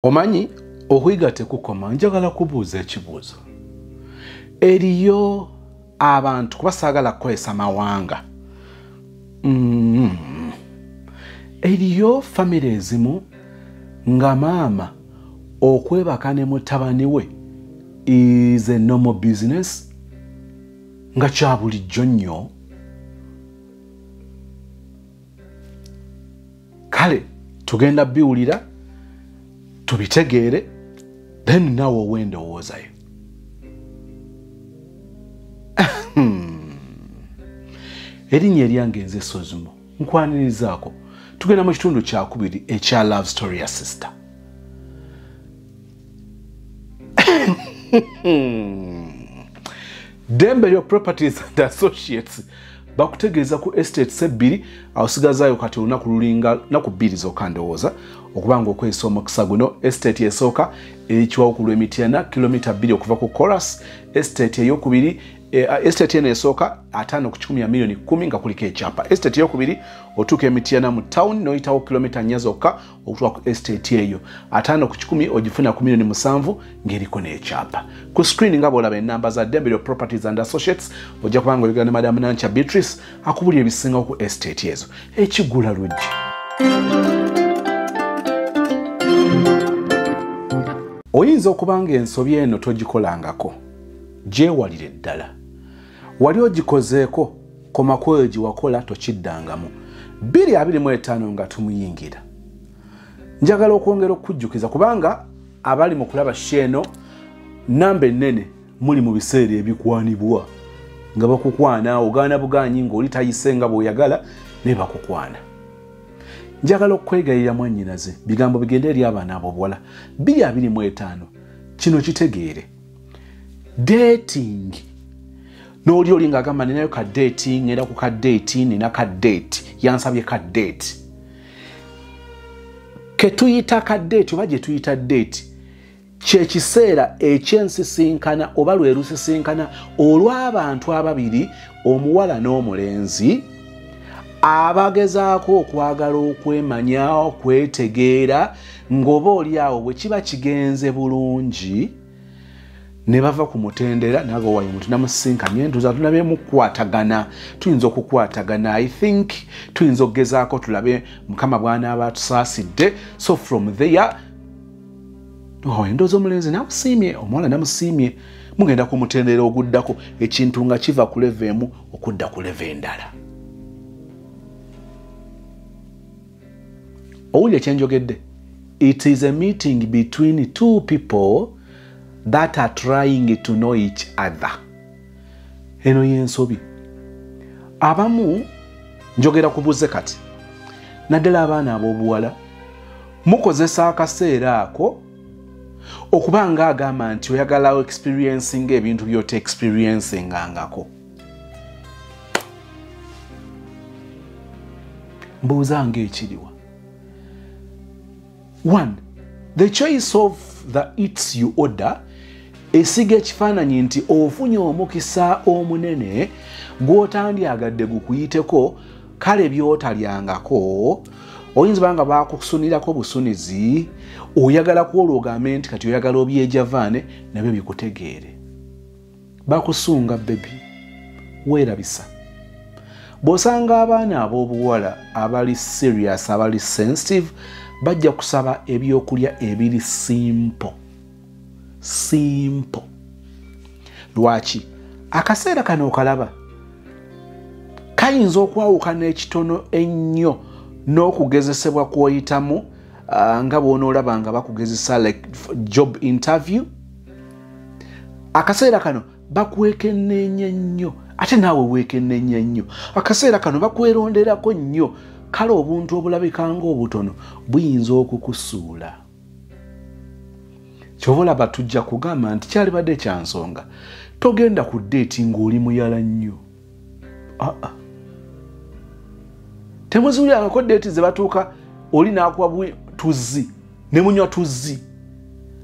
Omanyi okuyiga tekukoma. Njagala kubuuza ekibuuzo. Eriyo abantu kuba saagala kukozesa mawanga. Eriyo famire ezimu nga maama okwebaka ne mutabani we is a normal business nga kya bulijjo nnyo. Kale tugenda biwulira tubitegeere then nawe owendowoozayo. Erinnya eryange nze Sozumo nkwanirizaako tugenda mu kitundu kyakubiri ekya love story ya sister. Dembelio Properties and Associates bakutegeeza ku estates ebbiri awusigazaayo kati olunaku lulinga naku bbiri zokka ndowooza okubanga okwesa omukisa guno. Estate esooka erikiwawo ku lw'Emityana kilomita 2 okuva ku Chorus. Estate eyokubiri estate eno esooka 5 ku 10 milioni 10 nga kuliko ekyapa. Estate eyokubiri otuuka Emityana mu town noyitawo kilomita 4 zokka okutuuka ku estate eyo 5 ku 10 ogifuna ku milioni 7 ng'eriko n'ekyapa. Ku screen nga bw'olaba ennamba za Dembelio Properties and Associates ojja kubanga oyogera ne Madam Nancha Beatrice akubulira ebisingawo ku estate ezo. Ekigula luggi. Oyinza okubanga ensobi eno togikolangako. Gyewalire ddala. Wali ogikozeeko koma kweyo giwakola tokiddangamu. 2025 nga tumuyingira. Njagala okwongera okujjukiza kubanga abali mu kulaba sheeno namba ennene muli mu biseera ebikwanibwa nga bakukwana ogaana buganyi ng'oli tayise nga bw'oyagala ne bakukwana. Njagala okwegayirira mwannyinaze bigambo bigende eri abaana ab'obuwala. 2025 kino kitegeere. Dating n'oli oli ng'agamba ninayo ka dating ngenda ku ka date nina ka date yansabye ka date. Ke tuyita ka date oba gye tuyita date kye kiseera ekyensisinkana oba lwe lusisinkana olw'abantu ababiri omuwala n'omulenzi abagezaako okwagala okwemanya okwetegeera ng'oba oli awo bwe kiba kigenze bulungi ne bava ku mutendera nago wayo muntu namusisinkanye ntuza tulabe mukwatagana. Tuyinza okukwatagana. I think tuyinza okugezaako tulabe mukama bwana abatusaasidde. So from there endoza omulenzi namusiimye omuwala namusiimye mugenda ku mutendera oguddako ekintu nga kiva ku leve emu okudda ku leve endala. Owulire kyenjogedde? It is a meeting between two people that are trying to know each other. Eno yensobi. Abamu njogera kubuze kati. Naddala abaana ab'obuwala mukozesa akaseera ako okubanga agamba nti oyagala experiencing ebintu byote experiencing angako. Mbuuzanga ekiriwa. 1. The choice of the eats you order esiga ekifaananyi nti ofunye omukisa omunene gw'otandyagadde gukuyiteko kale by'otalyangako. Oyinza banga bakusunirako busunizi oyagala kwolwa ogambe nti kati oyagala obyejavaane nabyo bikutegeere. Bakusunga bebi weerabisa. Bw'osanga abaana ab'obuwala abali serious abali sensitive bajja kusaba ebyokulya ebiri simple. Lwaki? Akaseera kano okalaba kayinza okwawukana ekitono ennyo n'okugezesebwa kw'oyitamu nga bw'onoolaba nga bakugezesa like job interview. Akaseera kano bakwekenneenya nnyo ate naawe weekenneenya nnyo. Akaseera kano bakweronderako nnyo kale obuntu obulabika ng'obutono buyinza okukusuula. Kyova olaba tujja kugamba nti kyalibadde kyansonga togenda ku deeti ng'oli muyala nnyo. Temuzuulirangako deeti ze batuuka oli n'akuwa tuzzi ne munywa tuzzi.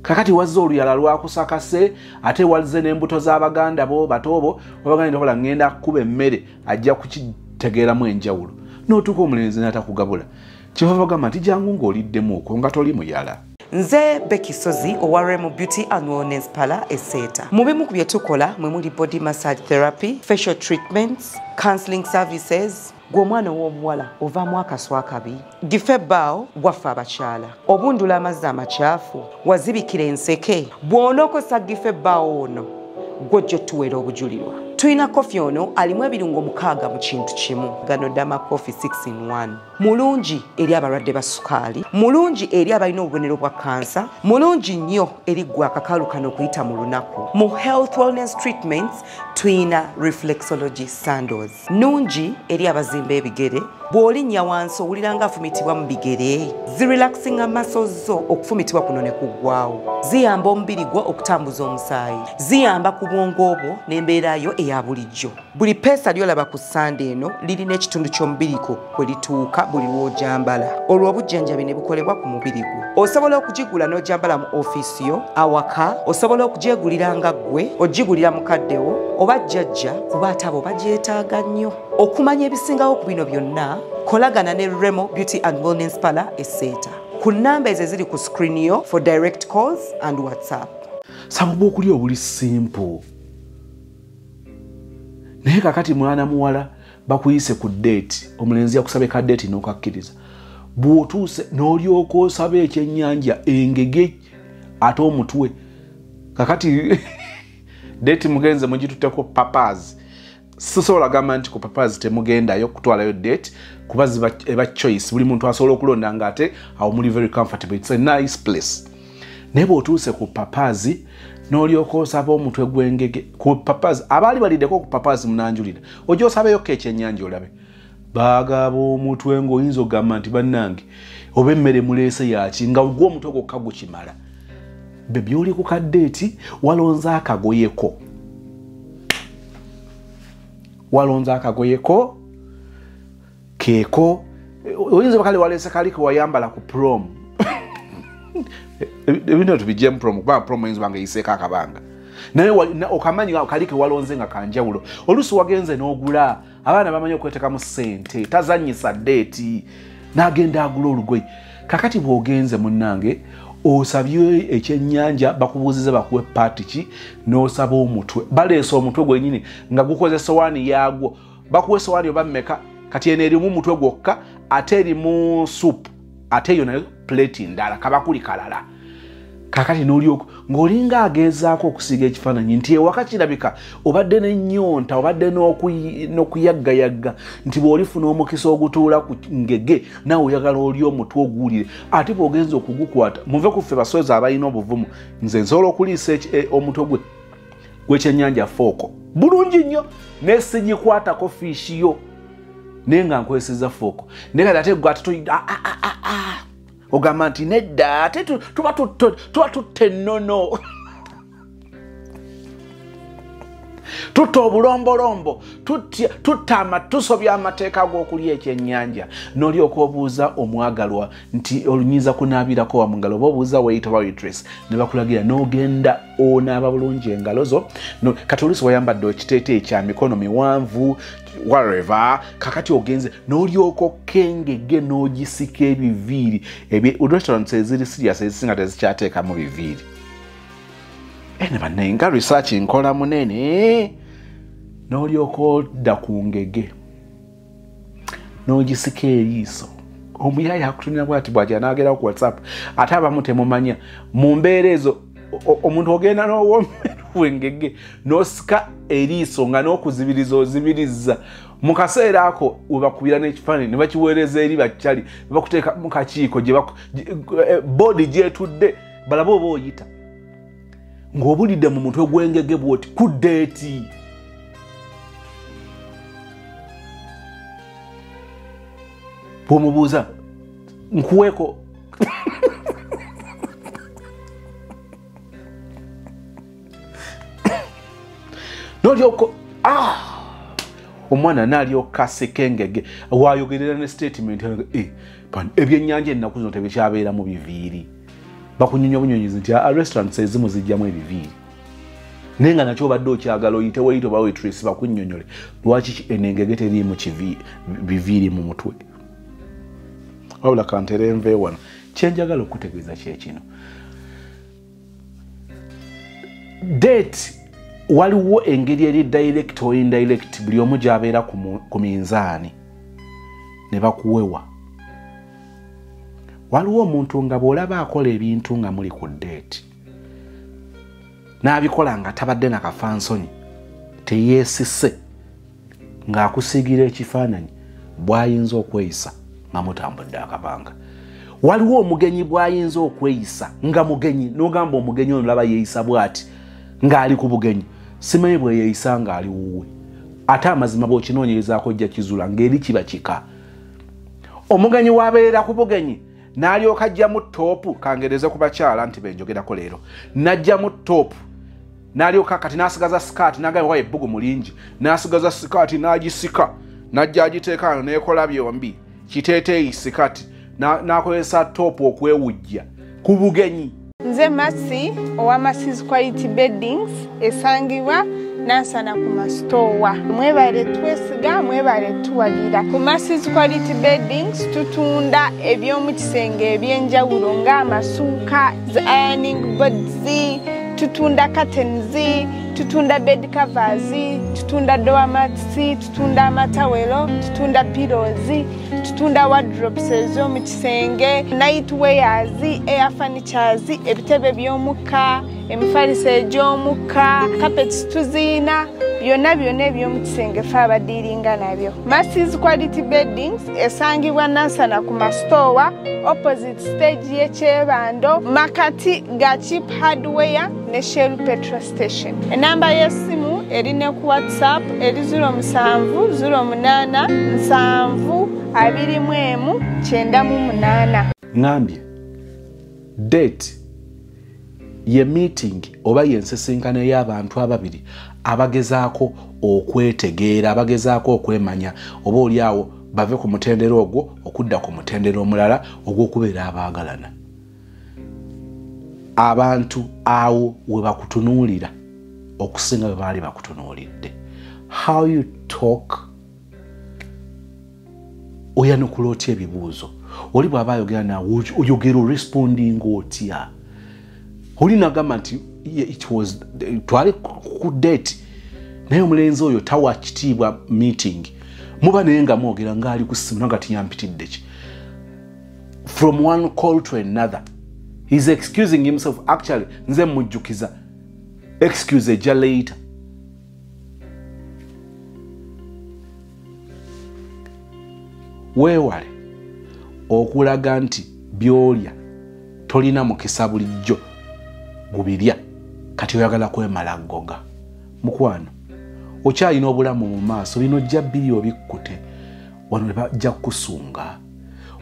Kakati wazze oluyala lwakusakase ate wazze n'embuto z'abaganda bo batoobo babaganda kola ngenda kuba emmere ajja kukitegeeramu enjawulo. N'otuuka omulenzi n'atakugabula. Kyova bagamba nti jangu ng'oliddemu okwo nga toli muyala. Nze Becky Sozi owa Remo Beauty and Wellness Parlour Eseta. Mu bimu ku bye tukola mwe muli body massage therapy, facial treatments, counseling services. Gw'omwana w'omuwala ovaamu akaswa akabi, gife bbaawo waffe abakyala, obundula amazzi amakyafu, wazibikira enseke, bw'onookosa gife bbaawo ono gw'ojja otuweera obujulirwa. Tulina kofi ono alimu ebirungo 6 mu kintu kimu. Gano Dama Coffee 6 in 1. Mulungi eri abalwadde ba sukaali, mulungi eri abalina obubonero bwa kansa, mulungi nnyo eri gwe akakalu kano okuyita mu lunaku. Mu health wellness treatments tulina reflexology sandals, nungi eri abazimba ebigere, bw'olinnya wansi owulira nga afumitibwa mu bigere, zirelaxinga muscles zo okufumitibwa kuno ne kuggwaawo, ziyamba omubiri gwo okutambuza omusaayi, ziyamba ku bwongo bwo n'embeera yo eya bulijjo. Buli peesa ly'olaba ku ssande eno lirina ekitundu ky'omubiriko kwe lituuka buli lw'ojambala. Olwo obujjanjabi ne bukolebwa ku mubiri gwo. Osobola okugigula n'ojambala mu ofiisi yo, awaka, osobola okugyegulira nga ggwe, ogigulira mukaddewo oba jjajja kuba ate abo bagyetaaga nnyo. Okumanya ebisingawo ku bino byonna, kolagana ne Remo Beauty and Wellness Parlour Eseta. Ku nnamba ezo eziri ku screen yo for direct calls and WhatsApp. Sababu okuli obuli simple. Naye kakati mwana muwala bakuyise ku date, omulenzi yakusabe ka date n'okakkiriza. Bw'otuuse n'olyoka osaba ekyennyanja engege ate omutwe. Kakati date mugenze mugitutteko papazi. Sisobola gamba nti ku papazi temugendayo kutwalayo date kuba ziba eba choice. Buli muntu asobola okulonda nga ate awo muli very comfortable. It's a nice place. Naye bw'otuuse ku papazi n'olyoka osaba omutwe gw'engege ku papazi, abaali baliddeko ku papazi munanjulira, ojja osabeyo ekyennyanja olabe. Baagaba omutwe ng'oyinza okugamba nti bannange oba emmere muleese yaki nga gwo omutwe gwokka gukimala. Be by'oli ku kaddeeti walonze akagoyeko. Walonze akagoyeko keeko oyinza bakale waleese kali ke wayambala ku prom. Ebino tubijje mu prom kuba prom oyinza banga yiseeko akabanga. Naye okamanyi kali ke walonze nga kanjawulo. Oluusi wagenze n'ogula abaana bamanyi okwetekamu ssente tazannyisa ddeeti n'agenda agula olugoye. Kakati bw'ogenze munnange osabye ekyennyanja bakubuuzize bakuwe paati ki n'osaba omutwe. Baleese omutwe gwennyini nga gukoze sowaani yaagwo. Bakuwe sowaani oba mmeka kati eno erimu omutwe gwokka ate erimu supu ate yo nayo plate ndala kabakuli kalala. Kakati n'olyoko ng'olinga agezaako okusiga ekifaananyi nti ewaka kirabika obadde n'ennyonta obadde n'okuyaggayagga nti bw'olifuna omukisa ogutuula ku ngege naawe oyagala oli omutwe oguwulire ate bw'ogenza okugukwata muve ku ffe basozi abalina obuvumu nze nsobola okuliisa omutwe gw'ekyennyanja fooko bulungi nnyo n'esigikwatako fiishi yo naye nga nkwesiza fooko naye kati ate gwe ate ogamba nti nedda ate tuba tutte nnono tutta obulombolombo tusobya amateeka g'okulya ekyennyanja n'olyoka obuuza omwagalwa nti olunyiza kunaabirako wa mu ngalo oba obuuza wait oba waitress ne bakulagira n'ogenda onaaba bulungi engalo zo kati oluusi wayambadde ekiteeteeyi kya mikono miwanvu whatever kakati ogenze n'olyoka okengege n'ogisika ebiviiri restaurants eziri serious ezisinga tezikyateekamu biviiri. Ene banenga research nkola munene n'olyoka odda ku ngege n'ogisika eriiso omuyaya akutumira bwati bw'ajja n'agera ku WhatsApp ate abamu temumanya mu mbeera ezo omuntu ogenda n'owomeru engege n'osika eriiso nga n'okuzibiriza ozibiriza mu kaseera ako webakubira n'ekifaananyi ne bakiweereza eri bakyali ne bakuteeka mu kakiiko boodi gyetudde balaba oba oyita ng'obulidde mu mutwe gw'engege bw'oti ku ddeeti. Bw'omubuuza nkuweeko n'olyoko omwana n'alyoka aseka engege waayogerera ne statement ebyennyanja ennaku zino tebikyabeera mu biviiri. Bakunyonya obunyonyizi nti restaurants ezimu zijjamu ebiviiri naye nga nakyo obadde okyagala oyite wayite oba waitress bakunnyonyole lwaki enengege teriimu biviiri mu mutwe. Wabula kantere enve wano kyenjagala okutegeeza kyekino date waliwo engeri eri direct or indirect buli omu gy'abeera ku minzaani ne bakuwewa waliwo omuntu nga bw'olaba akola ebintu nga muli ku date n'abikola nga tabadde na kafansonyi teyeesise ng'akusiigira ekifaananyi bw'ayinza okweyisa nga mutambudde akabanga waliwo omugenyi bw'ayinza okweyisa nga mugenyi n'ogamba omugenyi ono laba yeeyisa bw'ati ng'ali ku bugenyi simanyi bwe yeeyisa ng'ali wuwe ate amazima bw'okinoonyerezaako ojja kizuula ng'eri kiba kika omugenyi w'abeera ku bugenyi n'alyoka ajja mu toopu kangereze ku bakyala nti benjogerako leero n'ajja mu toopu n'alyoka kati n'asigaza sikaati n'agamba wa ebbugu mulingi n'asigaza sikaati n'agisika n'ajja agiteeka ano n'ekola byombi kiteeteeyi sikaati n'akozesa toopu okwewujja ku bugenyi. Nze Masi owa Masi's Quality Beddings esangibwa Nansana ku masitoowa. Mwebale twesiga, mwebale tuwagira. Ku Masi's Quality Beddings tutunda eby'omu kisenge eby'enjawulo ng'amasuuka, ironing boards, tutunda curtains, tutunda bed covers, tutunda door mats, tutunda amatawelo, tutunda pillows, tutunda wardrobes ez'omu kisenge, night wears, air furnitures, ebitebe by'omukka, emifaliso egy'omukka, carpets tuziina, byonna eby'omu kisenge ffe abadiiringa nabyo. Masi's Quality Beddings esangibwa Nansana ku masitoowa opposite stage y'ekyebando makati ga Cheap Hardware ne Shell Petrol Station. Enamba y'essimu eri ne ku WhatsApp eri 07872199. Ngambye date ye meeting oba yensisinkana y'abantu ababiri abagezaako okwetegeera abagezaako okwemanya oba oli awo bave ku mutendero ogwo okudda ku mutendero omulala ogw'okubeera abaagalana. Abantu awo we bakutunuulira okusinga bwe baali bakutunuulidde. How you talk oyanukula otya ebibuuzo oli bw'aba ayogera nawe oyogera responding otya oli nagamba nti twali ku date naye omulenzi oyo tawa kitiibwa meeting muba naye nga mwogera ng'ali ku ssimu naga tiyampitidde ki from one call to another. He's excusing himself. Actually nze mujjukiza excuse ejja later. Weewale okulaga nti byolya tolina mukisa bulijjo gubirya kati oyagala kwemala ggoga. Mukwano okyalina obulamu mu maaso bino ojja bbiri obikkute wano bajja kusunga.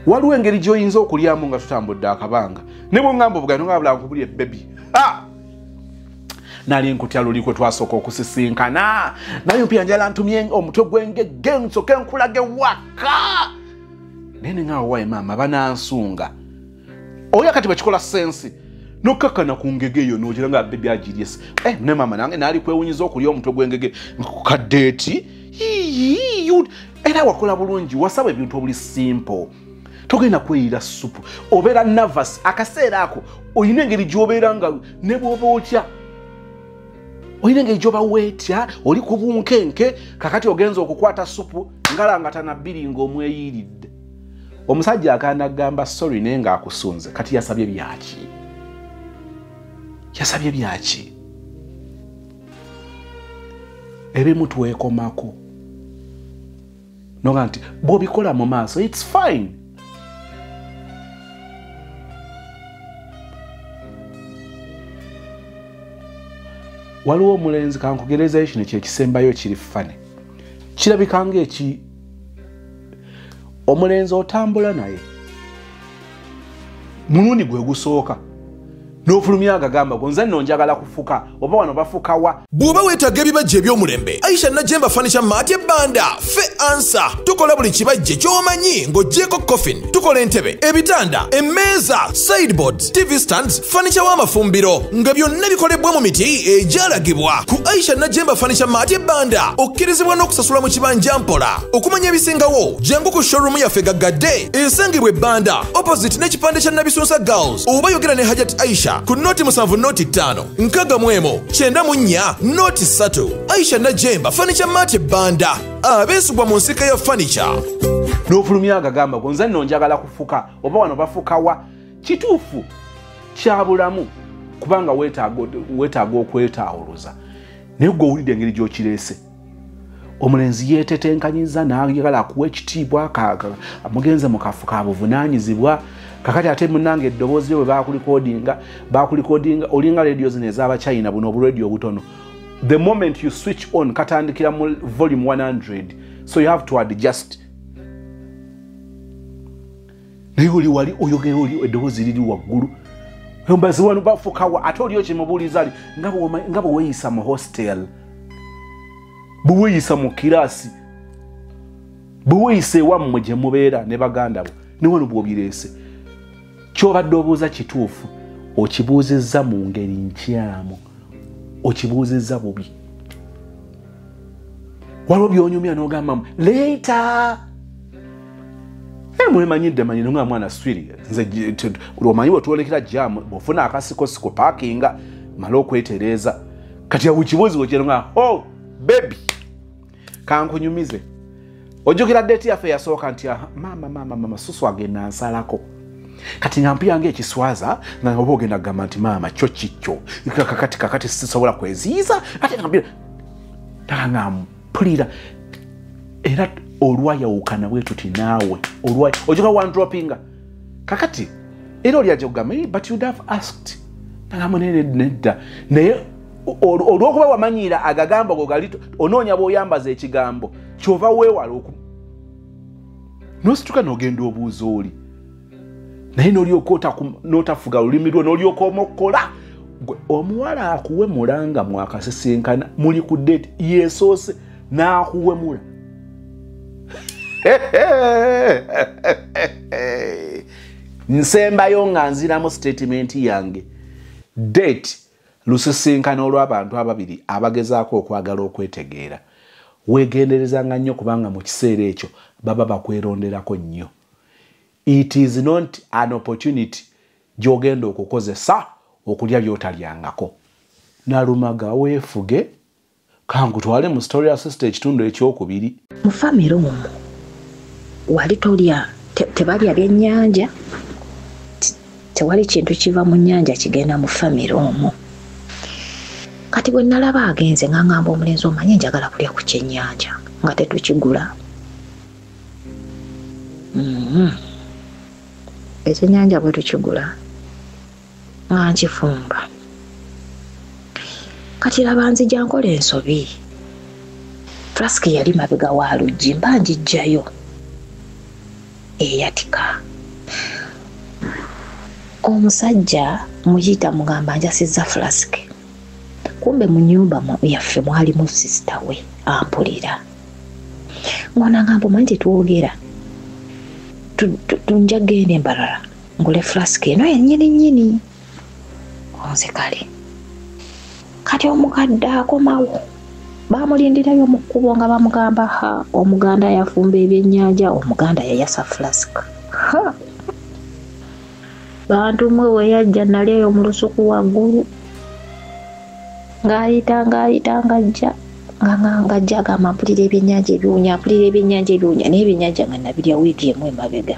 Waliwo engeri gy'oyinza okulyamu nga tutambudde akabanga ne bw'ongamba obugano nga bulanga kubulya ebbebi nali nkutya luli kwe twasooka okusisinkana naye mpya njala ntumye omutwe gw'engegge nsoke nkulage waka nene nga wawaye maama banansunga oya kati bakikola sensi nokkakana ku ngege eyo n'ogira nga bbebi agiryese ne maama nange naali kwewunyiza okulya omutwe gw'engege kaddeeti era wakola bulungi wasaba ebintu obuli simple togenda kweyira supu obeera nervous akaseera ako oyina engeri gy'obeera nga ne bw'oba otya oyina engeri gy'oba weetya oli ku bunkenke kakati ogenza okukwata supu ngalangata bbiri ng'omweyiridde. Omusajja akaana gamba sorry naye ng'akusunze kati yasabye byaki ebimu twekomako noga nti bw'obikola mu maaso it's fine. Waliwo omulenzi kankugerezayo kino kyekisembayo kiri fane kirabika ng'eki omulenzi otambula naye mulundi gwe gusooka n'ofulumya agagamba gonza nno njagala kufuka oba wano bafuka wa bw'oba weetaaga ebibajje eby'omulembe Aisha Najemba Furniture Mart Banda fe ansa tukola buli kibajje ky'omanyi ng'oggyeko coffin tukola entebe ebitanda emmeeza sideboards TV stands furniture w'amafumbiro nga byonna bikolebwa mu miti egyalagibwa ku Aisha Najemba Furniture Mart Banda okkirizibwa n'okusasula mu kibanja mpola okumanya ebisingawo jangu ku showroom yaffe gaggadde esangibwa Banda opposite n'ekipande kya Nabisunsa Girls oba yogera ne Hajat Aisha ku noti 7 noti 5 nkaga mwemo 94 noti 3 Aisha Najemba Furniture Mart Banda abeesibwa mu nsika ya furniture n'ofulumya agagamba gonza nno njagala kufuka oba wano bafuka wa kituufu kya bulamu kubanga weetaaga okwetaawuluza naye gwe owulidde engeri gy'okireese omulenzi yeetetenkanyiza n'ayagala akuwa ekitiibwa amugenze mu kafu ka buvunaanyizibwa kakati ate munnange eddoboozi lyo bwe bakulikodinga olinga radio zino ez'abachina buno oburadio obutono the moment you switch on katandikira mu volume 100 so you have to adjust naye oli wali oyogera oli eddoboozi liri waggulu mbazi wano bafukawa ate oliyo kimubuuliza ali nga bwe weeyisa mu hostel bwe weeyisa mu kiraasi bwe weeyisa ewammwe gye mubeera ne baganda bo ne wano bw'obireese ky'obadde obuuza kituufu okibuuzizza mu ngeri nkyamu okibuuzizza bubi waliwo by'onyumya n'ogambamu leeta mwemanyidde manyino nga mwana swiri nze omanyi bwetwolekera jamu bw'ofuna akasikosiko paakinga mala okwetereeza kati awikibuuzi wekyero nga bebi kankunyumize ojjukira deeti yaffe yasooka nti mama susu agenda nsalako kati nga mpiyange ekiswaza nga oba ogenda kugamba nti maama kyo kikyo kakati sisobola kweziiza ate nga mpulira era olwayawukana bwe tuti naawe ojuka wandropinga kakati era oli ajja kugamba but you'd have asked nagamba nedda naye olw'okuba wamanyiira agagambo go gali onoonya bw'oyambaza ekigambo kyova weewala nosituka n'ogenda obuuza oli naye n'olyoka n'otafuga lulimi lwo n'olyoka omukola omuwala akuwemula nga mwakasisinkana muli ku date yeesoose n'akuwemula nsembayo nga nziramu statement yange date lusisinkana olw'abantu ababiri abagezaako okwagala okwetegeera weegenderezanga nnyo kubanga mu kiseera ekyo baba bakweronderako nnyo it is not an opportunity gy'ogenda okukozesa okulya by'otalyangako nalumaga weefuge kankutwale mu story assist ekitundu ekyokubiri mu famire omwo wali tolya tebalya byennyanja tewali kintu kiva mu nnyanja kigenda mu famire omwo kati bwe nalaba agenze nga ngamba omulenzi omanyi njagala kulya ku kyennyanja nga tetukigula ekyennyanja bwe tukigula nga nkifumba kati laba nzija nkola ensobi flask yali mabega wa luggi mba njijjayo eyatika omusajja muyita mugamba njasizza flask kumbe mu nyumba yaffe mwalimu sisita we ampulira ngona ngambo manje tuogera tunja gende mbarara ngule flask eno yennyini onze kale kati omukadde akomawo bamulindirayo mu kkubo nga bamugamba omuganda yafumba ebyennyanja omuganda yayasa flask bantu mwe weyajja naleeyo mu lusuku waggulu ng'ayita ng'ajja agamba mpulira ebyennyanja ebiwunya naye ebyennyanja nga nabirya wiiki emu emabega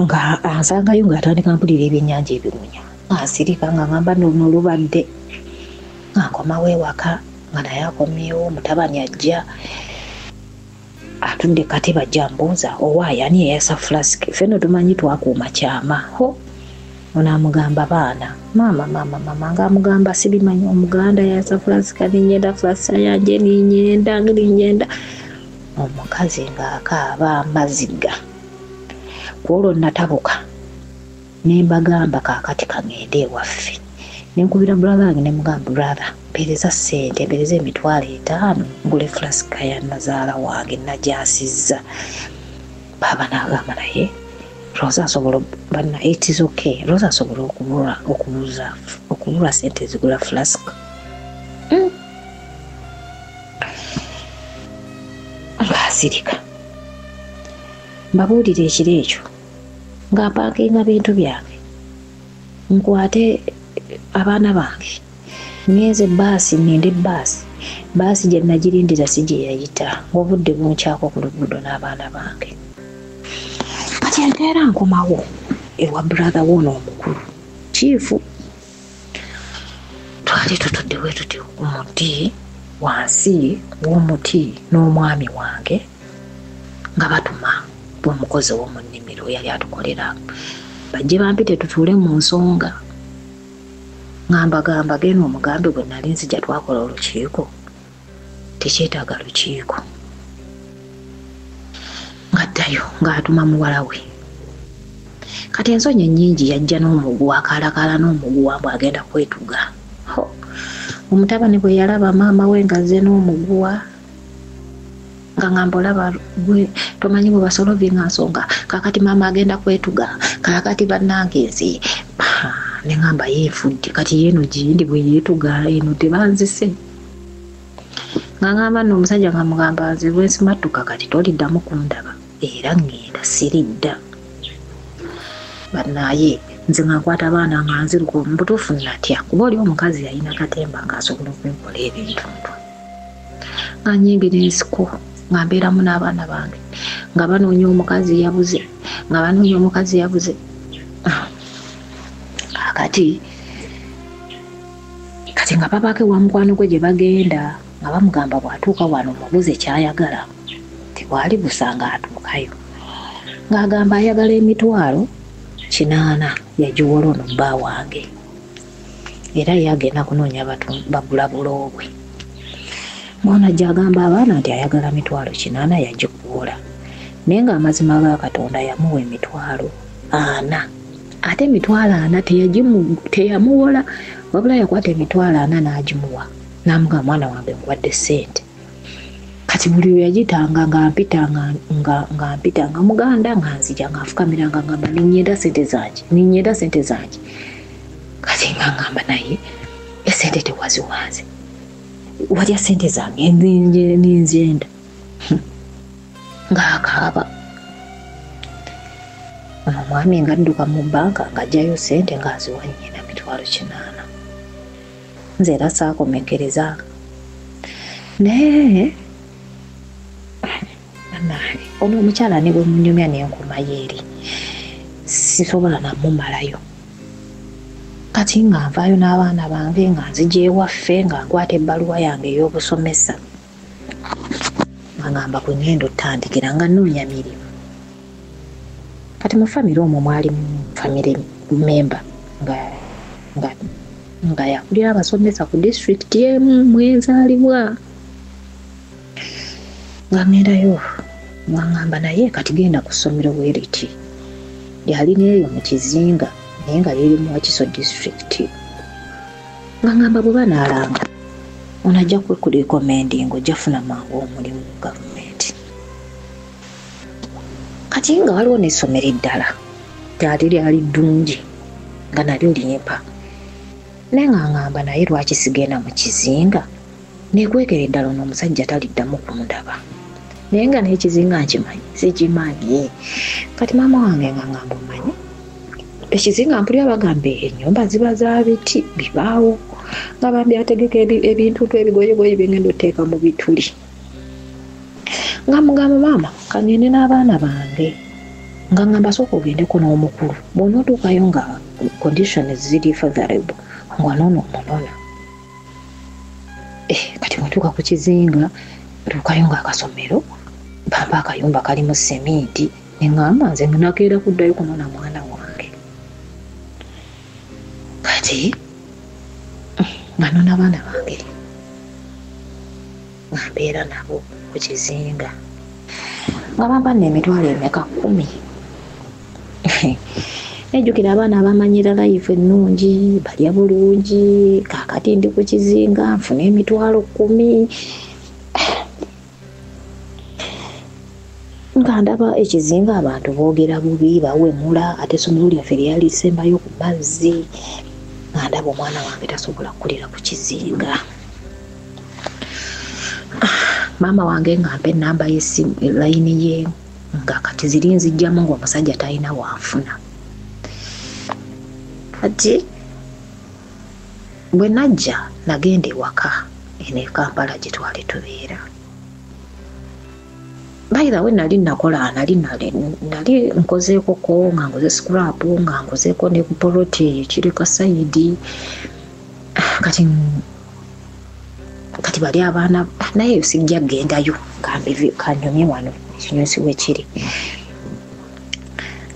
nga ansangayo ng'atandika mpulira ebyennyanja ebiwunya ng'asirika nga ngamba nolubadde nga nkomawo ewaka nga naye akomyewo mutabani ajja atudde kati bajja mbuuza owaayi ani eyasa flask ffenno tumanyi twakuuma kyama onamugamba baana mama ng'amugamba sibimanyi omuganda yasa flask ninyenda flask yanje ninyenda omukazi ng'akaaba amaziga kwolwo natabuka ne mbagamba kaakati kangende ewaffe ne nkubira brother wange ne mugamba brother mpeereza ssente mpeereza $5,000 ngule flasika ya nazaala wange najasizza baba n'agamba naye Rosa asobola banna it is okay Rosa asobola okubula ssente zigula flasika ngaasirika mbabuulira ekiro ekyo ng'apaakinga bintu byange nkwate abaana bange ngenze ebbaasi ninde baasi gye nagirindira si gye yayita obudde bunkyako ku luguudo n'abaana bange kati enkeera nkomawo ewa brother woono omukulu chiifu twali tutudde bwe tuti ku muti wansi w'omuti n'omwami wange nga batuma bw'omukozi w'omu nnimiro yali atukolera bajje bampite tutuule mu nsonga ngambagamba genda omugambe bwe nali nzija twakola olukiiko tekyetaaga lukiiko ngaddayo ng'atuma muwala we kati ensonyi nnyingi yajja n'omuguwa akaalakaala n'omuguwa mbw agenda kwetuga omutabani bwe yalaba maama we ngazze n'omuguwa nga ngamba olaba gwe tomanyi bwe basolovinga nsonga kakati maama agenda kwetuga kakati bannange nsi ne ngamba yeefudde kati yeeno gindi bwe yeetuga eno tebanzise nga ngamba n'omusajja nga mugamba nze bwensimattuka kati toliddamu kundaba era ngenda siridda bannaye nze nga nkwata abaana nga nziruka mubutuufu natya kuba oli omukazi yalina katemba ng'asobola okwenkola ebintu nga nyingira ensiko nga mbeeramu n'abaana bange nga banoonya omukazi yabuze kati nga babaako ewa mukwano gwe gye bagenda nga bamugamba bw'atuuka wano mubuze kyayagala tewali busanga atuukayo ng'agamba ayagala $80,000 yagiwola ono bba wange era yagenda kunoonya bagula buloobwe mwana gyagamba abaana nti ayagala $80,000 yagikuwola naye ng'amazima ga Katonda yamuwa $40,000 ate $40,000 teyamuwola wabula yakwata $40,000 n'agimuwa n'amuga mwana wange nkuwadde ssente kati buli oyo yagitanga nga mpita nga muganda nga nzija ng'afukamiranga ngamba ninyenda ssente zange kati nga ngamba naye essente tewaziwanze walya ssente zange ninzenda ng'akaaba omwami ngadduka mu bbanka ng'ajjayo ssente ng'aziwa nnyina $80,000 nze era saakomekereza naye ono omukyala ne bwe munyumya n'enkuma yeeri sisobola namumalayo kati nga nvaayo n'abaana bange nga nzija ewaffe nga nkwata ebbaluwa yange ey'obusomesa nga ngamba ku ngenda otandikira nga nnoonya mirimu kati mu famire omwo mwali famire memba nga yakulira abasomesa ku disitulikiti emu mwenzaalibwa nga ngendayo ngamba naye kati genda ku ssomero bweriti lyalina eyo mu Kizinga naye nga liri mu Wakiso disitulikiti nga ngamba bwe banaalanga onajja kwekulikomendinga ojja funa mangu omulimu mu gavumenti kati nga waliwo n'essomero eddala lyali ddungi nga nalyo limpa naye nga ngamba naye lwaki sigenda mu Kizinga nekwekera eddala ono omusajja taliddamu kundaba naye nga n'Ekizinga nkimanyi sikimanyi kati maama wange nga ngamba omanyi Ekizinga mpulira bagamba ennyumba ziba za biti bibaawo nga bambi ategeka ebintu ebigoyegoye byengenda otteeka mu bituli nga mugamba maama kangende n'abaana bange nga ngamba sooka ogendeko n'omukulu bw'onootuukayo nga condition ziri favorable nga noono omunona kati mwetuuka ku Kizinga tuukayo ng'akasomero bampa akayumba kalimu seminti neŋŋamba nze nakeera kuddayo kunona mwana wange kati nga nona abaana bange nga mbeera nabo ku Kizinga nga bampa n'emitwalo emeka 10 nejjukira abaana abamanyira life ennungi balya bulungi kakati ndi ku kizinga nfuna emitwalo 10 nga ndaba ekizinga abantu boogera bubi bawemula ate essomero lyaffe lyali lisembayo ku mazzi nga ndaba omwana wange tasobola kukulira ku kizinga. Maama wange ngampa ennamba y'essimu layini ye nga kati ziri nzijjamu ng'omusajja talina wanfuna. Kati bwe najja nagenda ewaka eno e Kampala gye twali tubeera. Baira we nali nakola nali nkozeeko ko nga nkoze scrap nga nkozeeko ne kupoloti ekiri kasayidi kati bali abaana naye sijja gendayo kanyumye wano ekinyusi wekiri.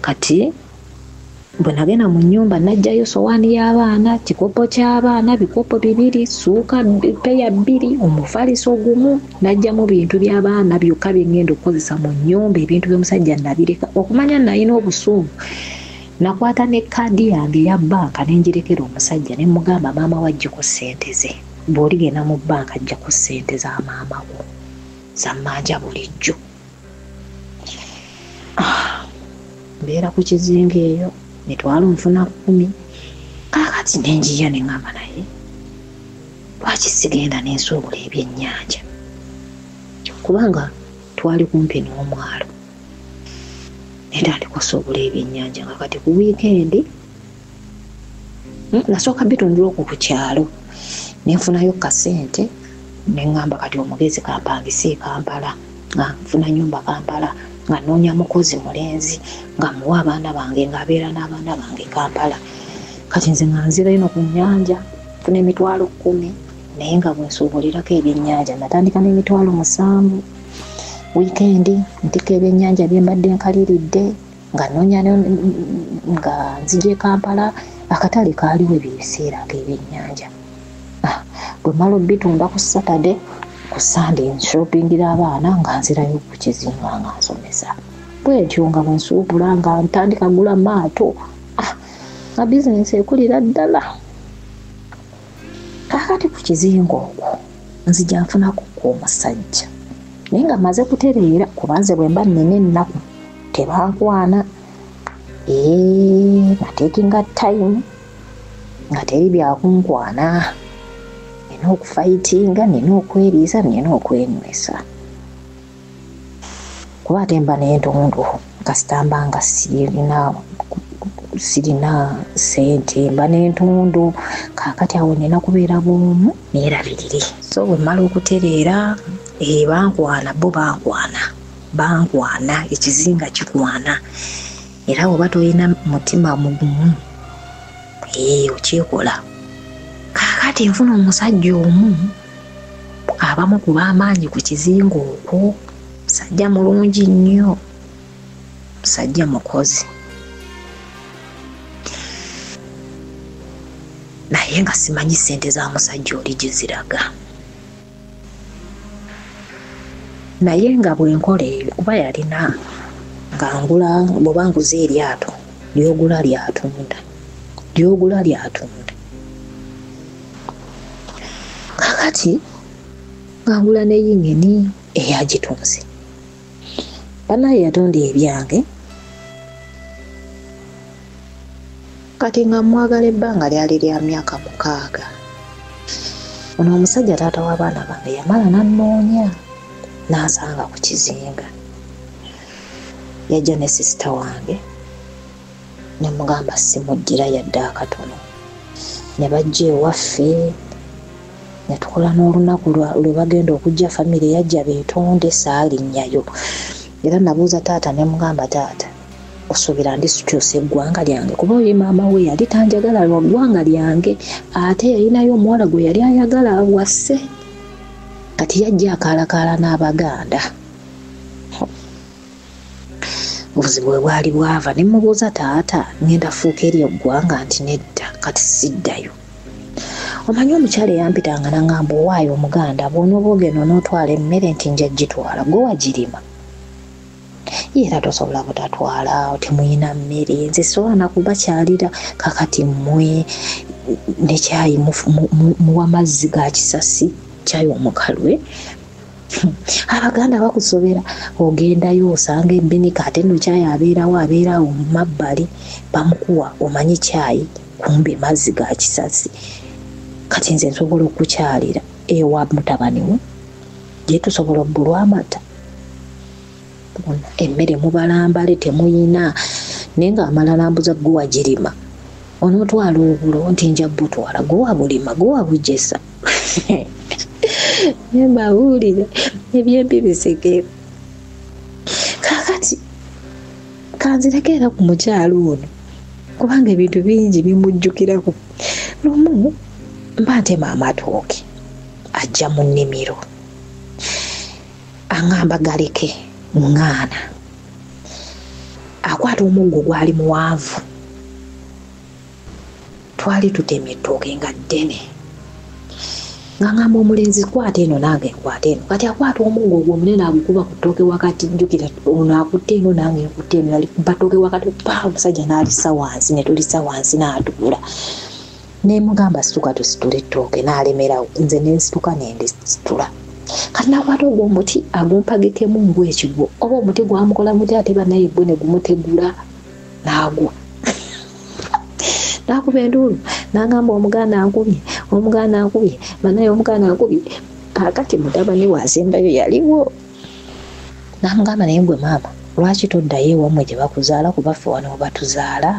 Kati bwe nagenda mu nnyumba najjayo sowaani y'abaana kikopo ky'abaana bikopo 2 suuka peya 2 omufaliso gumu najjamu bintu by'abaana byokka bye ngenda okukozesa mu nnyumba ebintu by'omusajja nabireka okumanya nalina obusuubu. Nakwata ne kaadi yange ya bbanka ne ngirekera omusajja ne mugamba maama wajjeko ssente ze bw'oligenda mu bbanka ajjako ssente za maama wo zammanja bulijjo. Mbeera ku kizinga eyo mitwalo nfuna 10 kakati nenjiya ne ngamba naye lwaki sigenda nensuubula ebyennyanja kubanga twali kumpi n'omwalo netandika okusuubula ebyennyanja nga kati ku wiikendi nasooka bitundula okwo ku kyalo nenfunayo kasente nengamba kati omugezi kampangise Kampala nga nfuna nyumba Kampala nga noonya mukozi mulenzi nga muwa abaana bange ng'abeera n'abaana bange Kampala. Kati nze nga nzira ino ku nnyanja nfuna emitwalo 10 naye nga bwensuubulirako ebyennyanja natandika n'emitwalo 7 wiikendi ntika ebyennyanja bye mbadde nkaliridde nga noonya nga nzije Kampala akatale kaaliwo ebiseera ak'ebyennyanja. Bwe mala obitunda ku Saturday ku Sunday nshoppingira abaana nga nzirayo ku kizinga nga nsomesa bwetyo nga bwensuubula nga ntandika gula maato nga bizinesi ekulira ddala. Kakati ku kizinga okwo nzija nfunako omusajja naye nga maze kutereera kubanze bwe mba nnina ennaku tebankwana nateekinga time nga teri byakunkwana nina okufayitinga nina okweriisa nina okwenywesa kuba ate mba n'entundu kasitamba nga sirina sente mba n'entundu kakati awo nina kubeera bw'omu neerabirire. So bwe mmala okutereera bankwana bo bankwana ekizinga kikwana era bw'oba toyina mutima mugumu okyekola. Kakati nfuna omusajja omu abamu ku b'amaanyi ku kizinga okwo musajja mulungi nnyo musajja mukozi naye nga simanyi ssente za musajja oli gye ziraga naye nga bwenkola ebyo kuba yalina nga ngula bw'oba nguza eryato lyogula lyatunda kakati ngangula n'eyingeni eyagitunze banaye yatonda ebyange kati nga mwagala ebbanga lyali lya myaka 6. Ono omusajja taata w'abaana bange yamala nannoonya n'ansanga ku kizinga. Yajja ne sisita wange ne mugamba simuddira yadde akatono ne bajja ewaffe ne tukola n'olunaku lwe bagenda okujja famire yajja beetonde saalinnyayo era nabuuza taata ne mugamba taata osuubira ndisikyusa eggwanga lyange kuba oyo maama we yali tanjagala lwa ggwanga lyange ate yalinayo omuwala gwe yali ayagala awasse kati yajja akaalakaala n'Abaganda. Obuzibu bwe bwali bwava ne mubuuza taata ngenda fuuka eri eggwanga nti nedda kati siddayo. Omanyi omukyala eyampitanga n'angamba owaayo Omuganda bw'onooba ogenda onootwala emmere nti nja gitwala gwe wagirima. ye era tosobola butatwala temuyina mmere nze sobola kubakyalira kakati mmwe ne kyayi muwa mazzi ga kisasi kyayi omukalwe abaganda bakusobera ogendayo osanga ebbinika ate no kyayi abeerawo mu mabbali bamukuwa omanyi kyayi kumbe mazzi ga kisasi kati nze nsobola okukyalira ewa mutabani we gye tusobola obbulwa amata emmere mubalambale temuyina naye ng'amala lambuza gwe wagirima onootwala obulo nti nja butwala gwe wabulima gwe wabugesa naye mbawulire ebyembi biseke kakati kanzirekeera ku mukyalo ono kubanga ebintu bingi bimujjukirako lumu mba ntema amatooke ajja mu nnimiro aŋŋamba galeke ŋŋaana akwata omuggo gwali muwanvu twali tutemye ettooke nga ddene nga ŋŋamba omulenzi kwata eno nange nkwata eno kati akwata omuggo ogwo omunene agukuba ku ttooke wakati njukira ono akutte eno nange nkutte eno yali kuba ttooke wakati pa omusajja n'alisa wansi ne tulisa wansi n'atuula ne mugamba situka tusitula ettooke n'alemerawo nze ne nsituka ne ndisitula kati nakwata ogwo omuti agumpagikemu ng'ekigwo oba omuti gwamukola muti ate banaye bwe ne gumutegula n'agwa nakuba enduulu n'agamba omuganda ankubye banaye omuganda ankubye kakati mutabani waasembayo yaliwo n'amugamba naye gwe maama lwaki toddayo ewammwe gye bakuzaala kuba ffe wano webatuzaala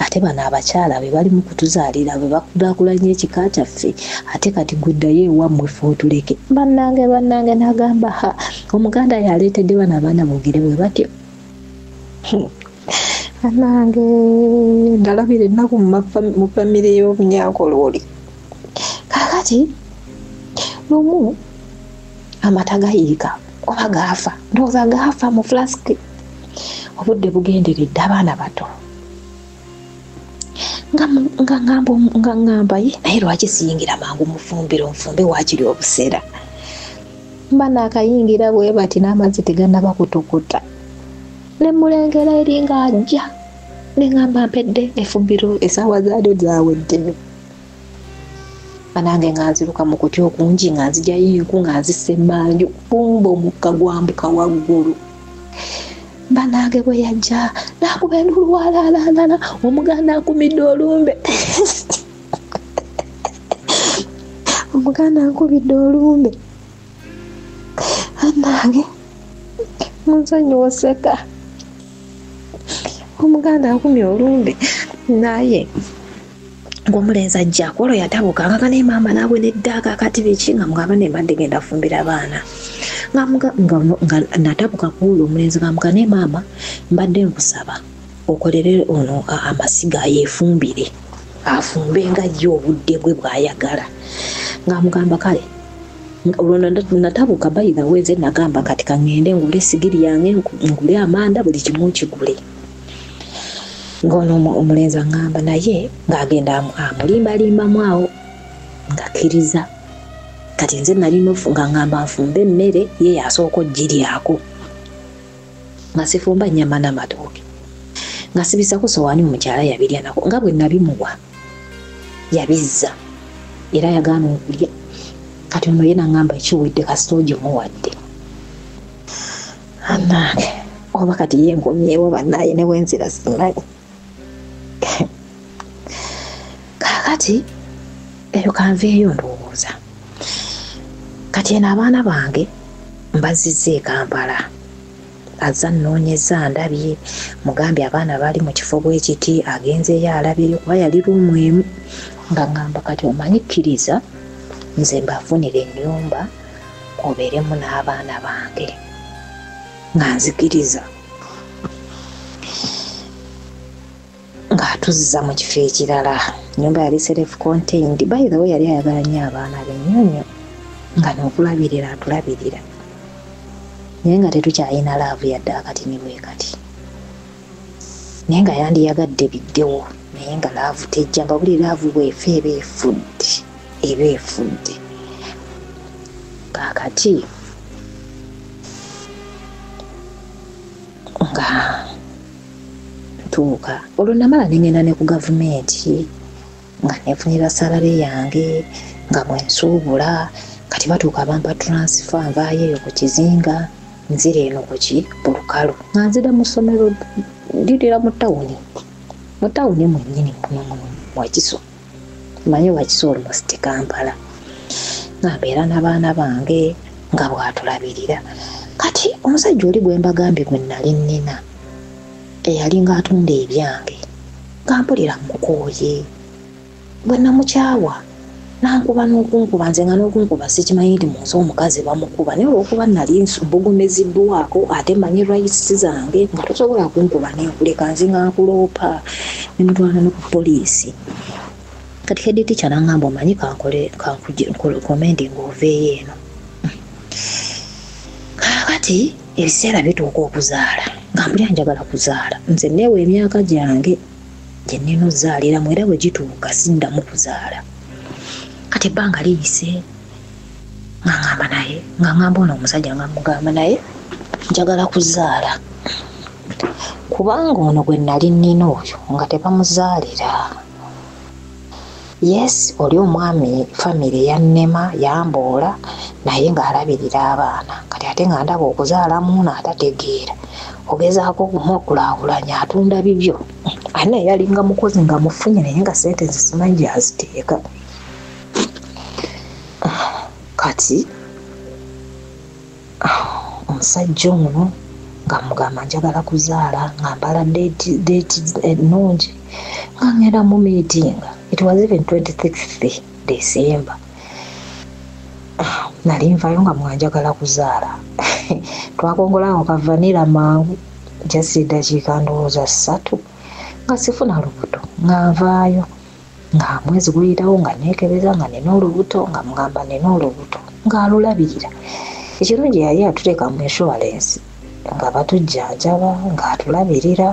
ate bano abakyala be bali mu kutuzaalira be bakulaakulanya ekika kyaffe ate kati guddayo ewammwe ffe otuleke bannange n'agamba ha omuganda yaleetedde bano abaana bogere bwe batyo bannange ndalabira ennaku mu famire y'obunyankolooli kakati lumu amata gayiika oba gaafa ndowooza gaafa mu flasiki obudde bugenderedde abaana bato nga ŋŋamba ye naye lwaki siyingira mangu mufumbiro nfumbe waakiri obuseera mba naakayingira bwe bati n'amazzi tegannaba kutokota ne mulengera eringa ajja ne ŋŋamba mpedde efumbiro essaawa zaalyo zaawedde banange nga nziruka mu kutya okungi nga nzigyayo enku nga nzissa emmanju bumba omukka gwambuka waggulu banange bwe yajja nakuba enduulu walaalalala omuganda ankubidde olumbe omuganda ankubidde olumbe banange munsonyiwa oseka omuganda ankubye olumbe naye ng'omulenzi ajja olwo yatabuka nga ne maama naabwe neddaaka kati biki nga mugamba ne mbadde genda fumbira baana nga natabuka kuwula omulenzi ngamuga ne maama mbadde nkusaba okolere ono amasiga yeefumbire afumbe nga ye obudde bwe bw'ayagala ng'amugamba kale olwo natabuka bayitha wenze nagamba kati kaŋŋende ngule sigiri yange ngule amanda buli kimu nkigule ng'ono omulenzi aŋŋamba naye ng'agenda amulimbalimbamu awo ng'akkiriza kati nze nalina nga ŋŋamba nfumbe emmere ye yasooka ogiryako nga sifumba nnyama n'amatooke nga sibisako sowaani omukyala yabirya nako nga bwe nabimuwa yabizza era yagaana okulya kati ono ye naŋŋamba ekiwedde kasita ogimuwadde annange oba kati ye nkomyewo bannaaye ne wenzira simanyi kakati eyo kanveeyo ndowooza kati eno abaana bange mbazizza e Kampala azza nnoonyeza ndabye mugambye abaana bali mu kifo bwe kiti agenzeeyo alabyeyo kuba yali lumu emu nga ŋŋamba kati omanyikkiriza nze mbafunira ennyumba obeeremu n'abaana bange nga nzikiriza ng'atuzza mu kifo ekirala nyumba yali self contained by the way yali ayagala nnyo abaana be nnyo nnyo nga n'okulabirira atulabirira naye nga tetukyalina laavu yadde akati ne bwe kati naye nga yandiyagadde biddewo naye nga laavu tejja mba buli laavu bwefe eba efudde kaakati nga ntuuka olwo namala nengenda ne ku gavumenti nga nefunira salary yange nga bwensuubula kati batuuka bampa transfer nvaayo eyo ku Kizinga nzira eno ku Bulukalu nga nzira mu ssomero lirira mu tawuni mwennyini muno Wakiso manyi Wakiso almost Kampala nga mbeera n'abaana bange nga bw'atulabirira kati omusajja oli gwe mbagambye gwe nnali nnina eyalinga atunda ebyange nga mpulira mukooye bwe namukyawa nankuba n'okunkuba nze nga n'okunkuba sikimanyi nti munsi omukazi bamukuba naye olwokuba nali mbugumiziddwako ate manyi rights zange nga tosobola kunkuba nenkuleka nze nga nkuloopa nemutwala ne ku poliisi kati head teacher nangamba omanyi kankukomendi ng'oveeyo eno kakati ebiseera bituuka okuzaala nga mpulira njagala kuzaala nze neewa emyaka gyange gye nnina ozaaliramu era bwe gituuka siddamu kuzaala kati ebbanga liyise nga ngamba naye nga ngamba ono omusajja nga mugamba naye njagala kuzaala kubanga ono gwe nnali nnina oyo nga tebamuzaalira yes oli omwami famire yannema yamboola naye ng'alabirira abaana kati ate nga ndaba okuzaalamu n'atategeera ogezaako okumukulaakulanya atunda bibyo ate naye yalinga mukozi nga mufunye naye nga sente zisimanyi gyaziteeka kati omusajja ono nga mugamba njagala kuzaala nga mbala date ennungi nga ngenda mu meetinga it was even 26th December nali nvayo nga mwanjagala kuzaala twakongolawo kavanira mangu jasi dakiika ndowooza 3 nga sifuna lubuto nga nvaayo nga mwezi guyitawo nga neekebeza nga nina olubuto nga mugamba nina olubuto ng'alulabirira ekirungi yali atuteeka mu insurance nga batujjanjaba ng'atulabirira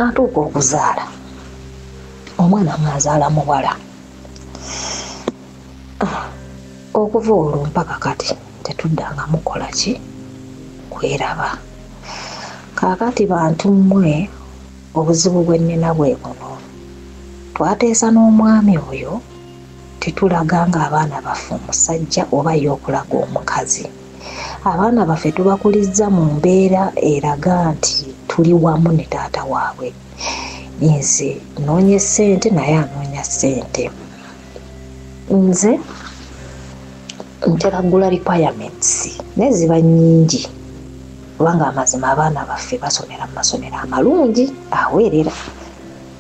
atuuka okuzaala omwana mwazaala muwala okuva olwo mpaka kati tetuddanga mukola ki kweraba kaakati bantu mmwe obuzibu bwe nnina bwe buno twateesa n'omwami oyo tetulaga ng'abaana baffe omusajja oba y'okulaga omukazi abaana baffe tubakulizza mu mbeera eraga nti tuli wamu ne taata waabwe nze noonya ssente naye anoonya ssente nze ntera gula requirements naye ziba nnyingi kubanga amazima abaana baffe basomera mu masomero amalungi aweerera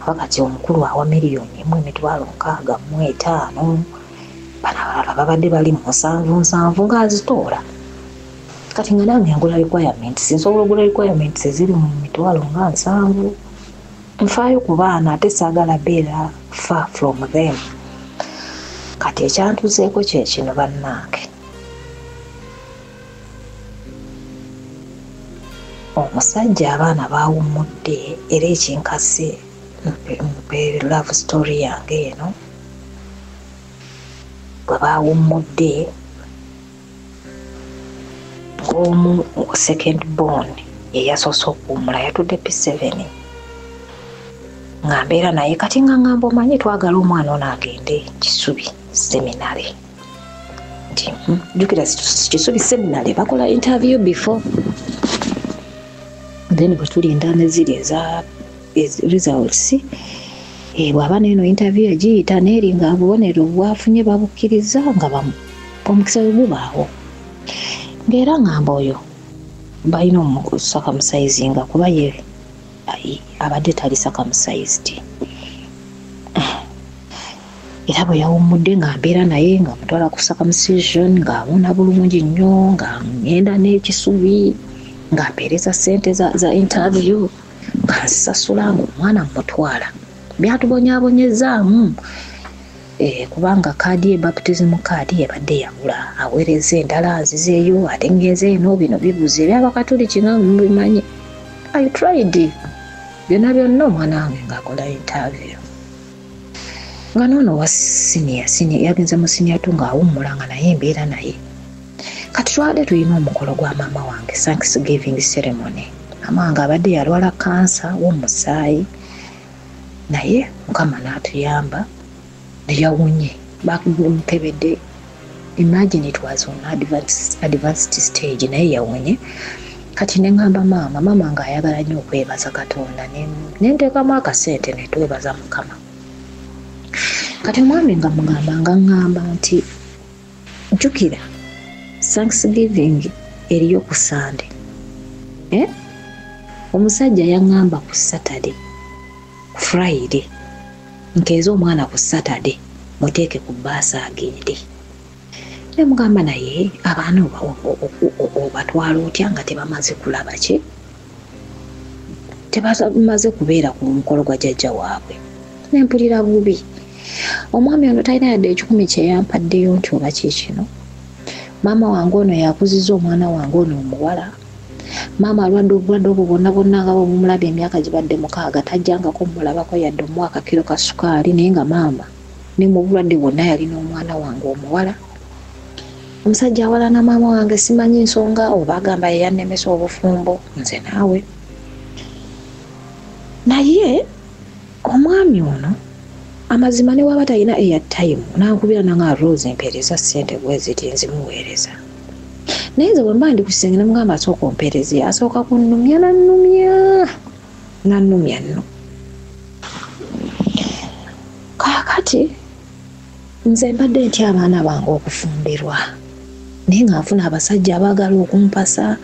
wakati omukulu awa $1,650,000 bana abalala babadde bali mu 7 ng'azitoola kati nga nange ngula requirements nsobola ogula requirements eziri mu $7,000 nfaayo ku baana ate saagala beera far from them kati ekyantuzeeko kyekino bannange omusajja abaana baawummudde era ekinkase love story yange eno bwe baawummudde ng'omu second born eyasoose okuwummula yatudde P7 nga mbeera naye kati nga ngamba omanyi twagala omwana ono agende Kisubi seminary nti jjukira Kisubi seminary bakola interview before then bwe tulinda neziri eza results bw'aba neeno interview egiyita neeri nga obubonero bwafunye babukkiriza nga omukisa bwe gubaawo ng'era ngamba oyo balina omusakamusayizinga kuba ye abadde tali circumcised era bwe yawummudde nga mbeera naye nga mutwala ku circumcision ng'awona bulungi nnyo nga ngenda n'Ekisubi nga mpeereza ssente za interview nga nsasula ng'omwana mutwala byatubonyaabonyezaamu kubanga kaadi baptism kaadi yabadde yagula aweereza endala nzizeeyo ate ngenze eno bino bibuze ebyabakatoliki nga mubimanyi I tried byonna byonna omwana wange ng'akola interview nga noono wa senior yagenze mu senior tu ng'awummula nga naye embeera naye kati twabadde tulina omukolo gwa maama wange Thanksgiving ceremony amanga abadde yalwala kansa w'omusaayi naye mukama n'atuyamba neyawunye bakemedde. Imagine it was on advanced stage naye yawunye. Kati neŋŋamba maama ng'ayagala nnyo okwebaza Katonda nenteekamu akasente ne twebaza Mukama. Kati omwami nga mugamba nga ŋŋamba nti jjukira Thanksgiving eriyo ku Sunday. Omusajja yaŋŋamba ku Saturday, Friday nkeeza omwana ku Saturday muteeke ku bbaasi agende. Ne mugamba naye abaana obatwala otya nga tebamaze kulaba ki? Tebamaze kubeera ku mukolo gwa jjajja waabwe. Ne mpulira bubi. Omwami ono talina yadde ekikumi kye yampaddeyo nti oba kiikino. Maama wange ono yakuzizza omwana wange ono omuwala. Maama alwadde obulwadde obwo bonna nga bw'omulaba emyaka gibadde 6 tajjangako mulabako yadde omwaka kiro ka sukaali naye nga maama ne mu bulwadde bwonna yalina omwana wange omuwala. Omusajja awalana maama wange simanyi nsonga oba agamba yeyannemesa obufumbo nze naawe. Naye omwami ono amazima ne waba talina airtime n'ankubira nanga Rose empeereza ssente bwe ziti nzimuweereza. Naye nze bwe mba ndi ku kisenge ne mugamba asooka ompeereza asooka kunnumya nannumya nno. Kaakati nze mbadde ntya abaana bange okufumbirwa naye nga nfuna abasajja abaagala okumpasa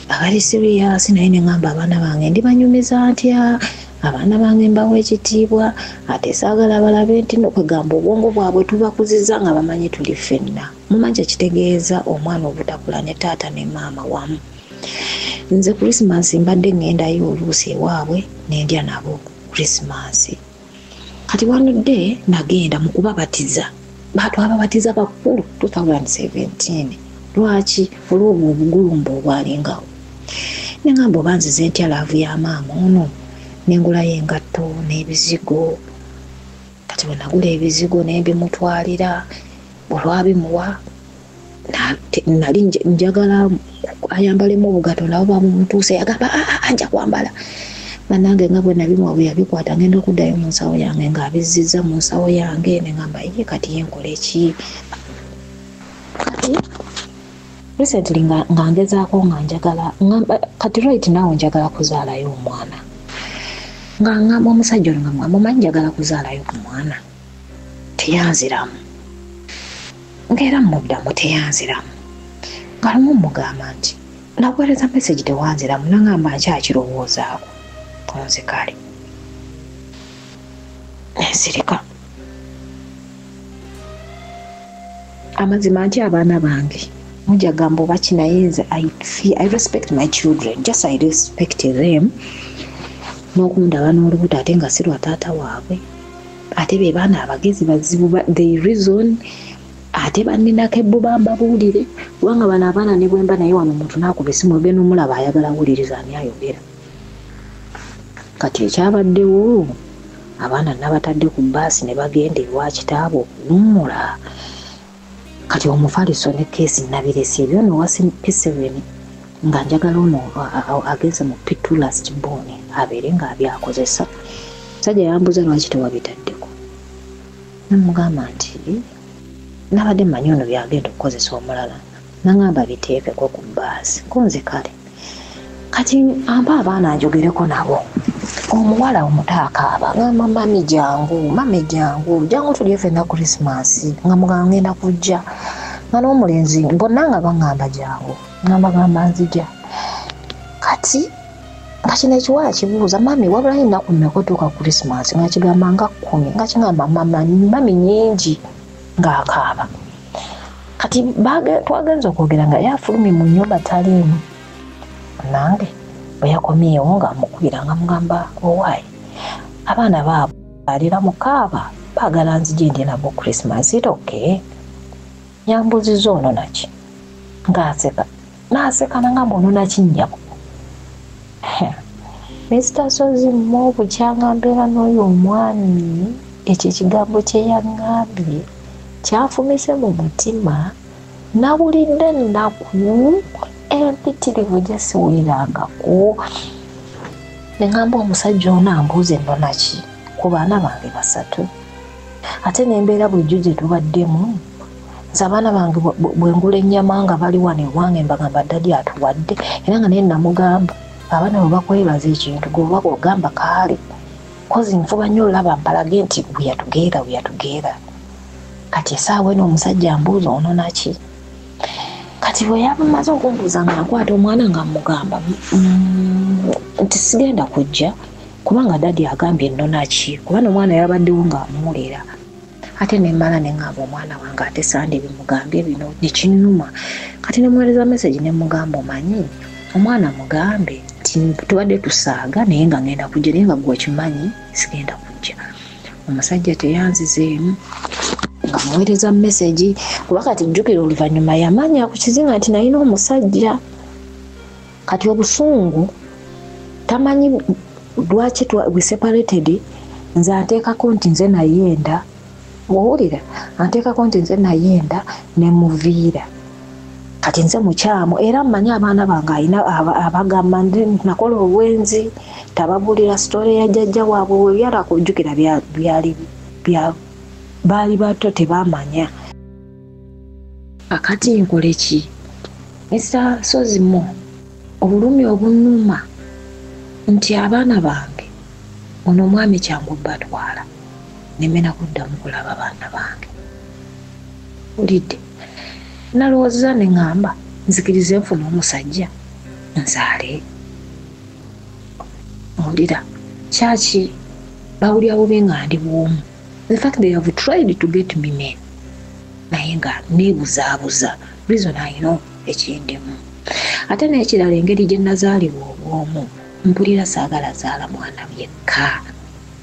abali serious naye ne ŋŋamba abaana bange ndibanyumiza ntya, abaana bange mbawa ekitiibwa ate saagala balabe nti nokwegamba obwongo bwabwe tubakuzizza nga bamanyi tuli ffenna. Mumanyi kitegeeza omwana obutakula ne taata ne maama wamu. Nze Christmas mbadde ŋŋendayo oluusi ewaabwe nendya nabo Christmas. Kati wanudde nagenda mu kubabatiza. Batwababatiza bakulu 2017. Lwaki? Olw'obwo obugulumba obwalingawo. Ne ŋŋamba oba nzize ntya laavu ya maama ono nengulayo engatto n'ebizigo. Kati bwe nagula ebizigo n'ebimutwalira olwabimuwa nali njagala ayambalemu obugato nabo bamumutuuse yagamba anja kwambala. Nange nga bwe nabimuwa bwe yabikwata ngenda okuddayo mu nsawo yange ng'abizizza mu nsawo yange ne ŋŋamba ye kati yenkole ki? Kati recently nga ngezaako nga njagala kati right now njagala kuzaalayo omwana. Nga ŋŋamba omusajja ono nga mugamba omanyi njagala kuzaalayo ku mwana teyanziramu. Ng'era muddamu teyanziramu. Nga lumu mugamba nti nakuweereza message tewanziramu naŋŋamba nkyakirowoozaako. Nze kale ensirika amazima nti abaana bange mujja gamba oba kinaye nze I respect my children, just I respect them. N'okundaba n'olubuto ate nga si lwa taata waabwe ate be baana abagezi bazibu they reason ate banninako ebbo bambabuulire kubanga bano abaana ne bwemba naye wano omuntu n'akuba essimu ebe n'omulaba ayagala awuliriza ani ayogera. Kati ekyabaddewo abaana nabatadde ku bbaasi ne bagenda ewa kitaabwe okuwummula. Kati omufaliso ne keesi nabiresi ebyo nowa P7 nga njagala ono agenze mu P2 last born abeere nga abyakozesa. Sajja yambuza lwaki tewabitaddeko. Namugamba nti nabadde mmanyi ono byagenda okukozesa omulala naŋŋamba biteekeko ku bbaasi kunze kale. Kati amba abaana njogereko nabo. Omuwala omutaakaaba ngamba mami jangu tulye ffenna Christmas nga mugamba ngenda kujja nga n'omulenzi bonna nga baŋŋamba jangu ngamba nzija. Kati nga kino ekiwala kibuuza mami wabula ennaku mmeka otuuka Christmas nga kigamba nga 10 nga kigamba mami nyingi ng'akaaba. Kati twagenza okwogera nga yafulumye mu nnyumba taliimu nange bwe yakomyewo nga mukubira nga mugamba owaayi abaana baabwe alira mukaaba baagala nzije ndye nabo Christmas okay. Nyambuzizza ono naki ng'aseka n'aseka nangamba ono naki nnyako. Mr. Sozi mmo bukyangambeera n'oyo omwami ekyo ekigambo kye yaŋŋambye kyanfumise mu mutima nawulidde ennaku empitirivu gye siwulirangako. Ne ngamba omusajja ono ambuuze ndona ki ku baana bange 3 ate n'embeera bulijjo gye tubaddemu nze abaana bange bwe ngula ennyama nga bali wano ewange mbagamba ddadi atuwadde era nga naye namugamba abaana bwe bakwebaza ekintu gwe oba ogamba kaali kozi nfuba nnyo olaba mbalage nti weyatugeera kati esaawa eno omusajja ambuuza ono naki kati bwe yamaze okumbuuza nga nkwata omwana nga mugamba nti sigenda kujja kubanga ddadi agambye nno naki kubanga omwana yabaddewo ng'amuwulira ate nemmala ne ngamba omwana wange ate sande bimugambye bino nekinnuma kati nemuweereza message ne mugamba omanyi omwana mugambe nti tubadde tusaaga naye nga ngenda kujja naye nga gwe kimanyi sigenda kujja. Omusajja teyanzizeemu nga muweereza message kuba kati jjukira oluvannyuma yamanya ku kizinga nti nalina omusajja kati obusungu tamanyi lwaki we separated nze ateekako nti nze nayenda owulira anteekako nti nze nayenda ne muviira kati nze mukyamu era mmanyi abaana bange alina abagamba nakola obwenzi tababuulira sitole ya jjajja waabwe webyala kujjukira baali bato tebamanya akati nkole ki Mr. Sozimo obulumi obunnuma nti abaana bange ono omwami kyangu batwala nemena kuddamu kulaba abaana bange ulidde nalowooza ne ngamba nzikirize nfuna omusajja nzaale olira kyaki bawulira bubi nga ndi bwomu. In fact they have tried to get me men naye nga neebuzaabuza reason I know ekindimu ate n'ekirala engeri gye nazaalibwa obwomu mpulira saagala zaala mwana yekka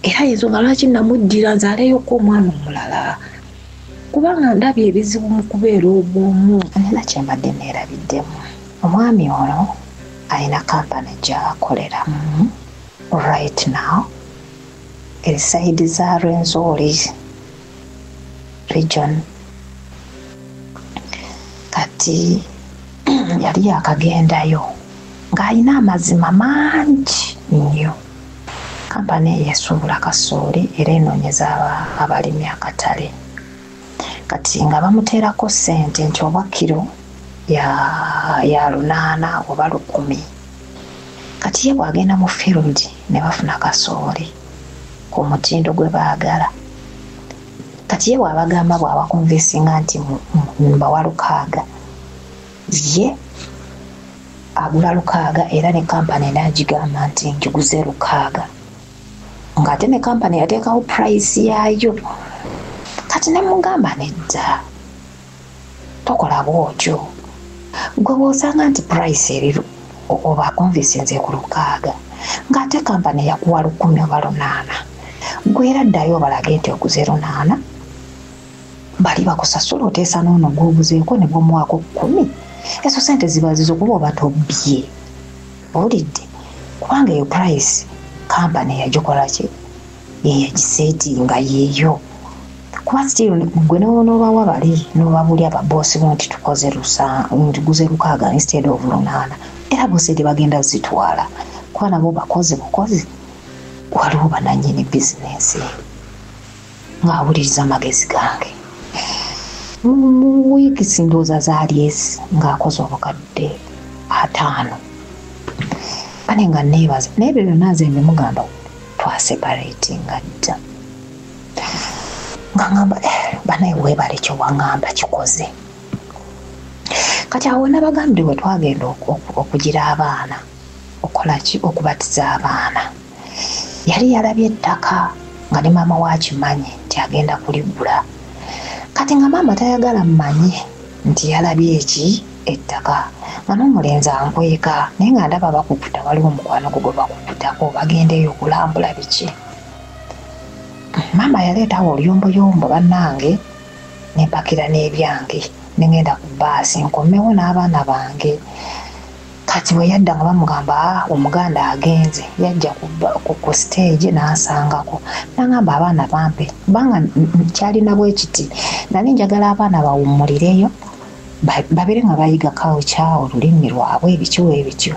era ensonga lwaki namuddira nzaaleyoko omwana omulala kubanga ndabye ebizibu mu kubeera obwomu nina kyembadde neerabiddemu. Omwami ono alina kampani gy'akoleramu right now erisaidi za Rwenzori region kati yali yakagendayo ng'alina amazima mangi nnyo. Kampani yesuubula kasooli era enoonyeza abalimi akatale kati nga bamuteerako ssente nti oba kiro ya 800 oba 10 kati ye bwagenda mu field ne bafuna kasooli ku mutindo gwe baagala kati ye bwabagamba bwabakonvinsinga nti mbawa 600 ye agula 600 era ne kampani n'agigamba nti nkiguze 600 ng'ate ne kampani yateekawo price yaayo kati ne mugamba nedda tokola bwotyo gwe bw'osanga nti price eri oba konvinsinze ku 600 ng'ate kampani yakuwa 10 oba 8 gwe era ddayo obalage nti oguze 8 bali bakusasula oteesa n'ono gw'obuzeeko ne bw'omuwaako 10 ezo sente ziba zizo kuba oba tobbye olidde kubanga eyo price kampani yagikola ki yeyagiseetinga yeeyo kuba still gwe n'obawa bali n'obabuli ababoosi bo nti tukoze ntiguze 600 instead of 8 era bose tebagenda zitwala kuba nabo bakozi bukozi waliwo bananyini bizinensi ng'awuliriza amagezi gange mu wiiki sindowooza zaali ezi ng'akoze obukadde 5 bane nga neebaza naye byo byonna nze mbimugamba twaseparatinga dda nga ngamba banaye weebale kyo waŋŋamba kikoze kati awo nabagambye bwe twagenda okugira abaana okukola ki okubatiza abaana yali yalabye ettaka nga ne maama waakimanyi nti agenda kuligula kati nga maama tayagala mmanye nti yalabye eki ettaka nga n'omulenzi ankweka naye nga ndaba bakukuta waliwo omukwano gwe bakukutako bagendeyo okulambula biki maama yaleetawo oluyomboyombo bannange nempakira n'ebyange nengenda ku baasi nkomewo n'abaana bange kati bwe yadda nga bamugamba omuganda agenze yajja ku stage n'asangako nangamba abaana bampe kubanga kyalina bwe kiti nali njagala abaana bawummulireyo babere nga bayiga kawucha olulimi lwabwe ebityo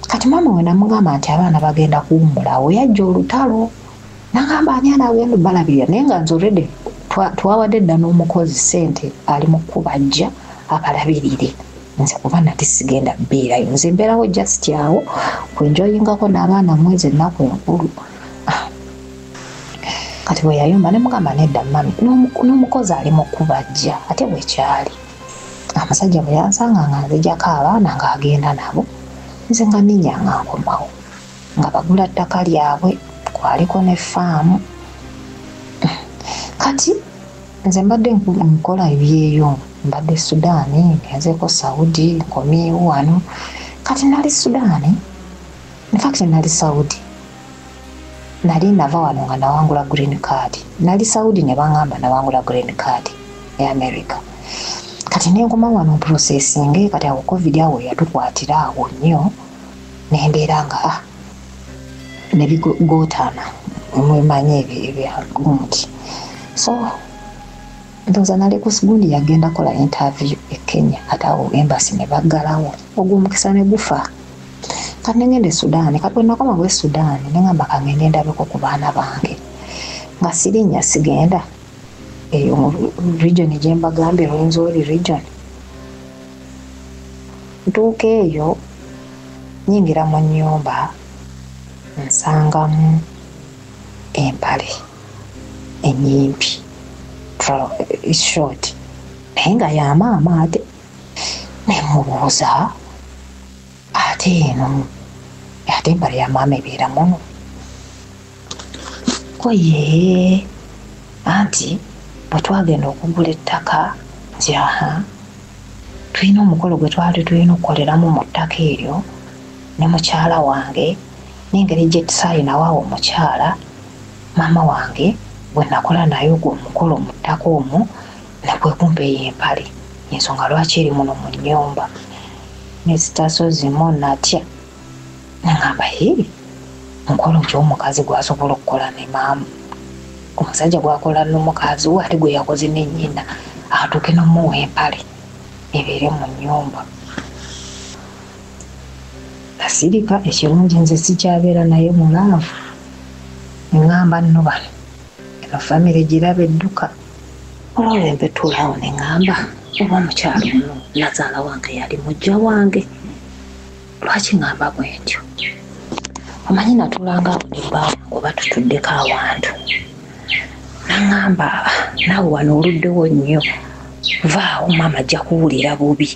kati mama we namugamba nti abaana bagenda kuwummula we yajja olutalo nagamba ani anagenda balabirira naye nga nze already twawadde dda n'omukozi ssente ali mu kubajja abalabirire nze kuba nati sigenda beerayo nze mbeerawo just awo kwenjoyingako n'abaana mwezi ennaku enkulu kati bwe yayomba ne mugamba nedda mami n'omukozi ali mu kubajja ate bwekyali amasajja bwe yansanga nga nzijjako abaana ng'agenda nabo nze nga ninyanga nkomawo nga bagula ttaka lyabwe kwaliko ne faamu kati nze mbadde nkola ebyeyo mbadde Sudaani ngenzeeko Saudi nkomyewo wano kati nali Sudaani in fact nali Saudi nali nava wano nga nawangula green card nali Saudi ne bangamba nawangula green card e America kati nenkoma wano processing kati awo covid awo yatukwatira awo nnyo nembeera nga nebigootana mwemanye ebyagundi so ndoza nali ku Sigundi yagenda kola interview e Kenya ate awo embassy ne baggalawo ogw'omukisa ne gufa kati nengende Sudaani kati nakoma gwe Sudaani nengamba kangende ndabeko ku baana bange nga sirinya sigenda eyo region gye mbagambye Rwenzori region ntuuka eyo nyingira mu nnyumba nsangamu empale enyimpi short naye nga yamaama ate nemubuuza ate eno ate empale ya maama ebeera muno koye anti bwe twagenda okugula ettaka njaha tulina omukolo gwe twali tulina okukoleramu mu ttaka eryo ne mukyala wange n'engeri gye tusaayinawo omukyala maama wange bwe nakola naye ogwo omukolo mu ttaka omwo nakwekumpeeyo empale ensonga lwaki eri muno mu nnyumba nezitaso zimu natya nengamba mukolo ky'omukazi gwasobola okukola ne maama omusajja gwakola n'omukazi we ate gwe yakoze ne nnyina atuuke n'omuwa empale ebeere mu nnyumba nasirika ekirungi nze sikyabeera naye mulaavu neŋŋamba nno bano eno famire giraba edduka olwawembe tuulawo neŋŋamba oba omukyalo ono nazaala wange yali mujja wange lwaki ŋŋamba bwe ntyo omanyi natuulanga awo ne bbaawo oba tutuddeko awantu naŋŋamba naawe wano oluddewo nnyo vaawo maama ajja kuwulira bubi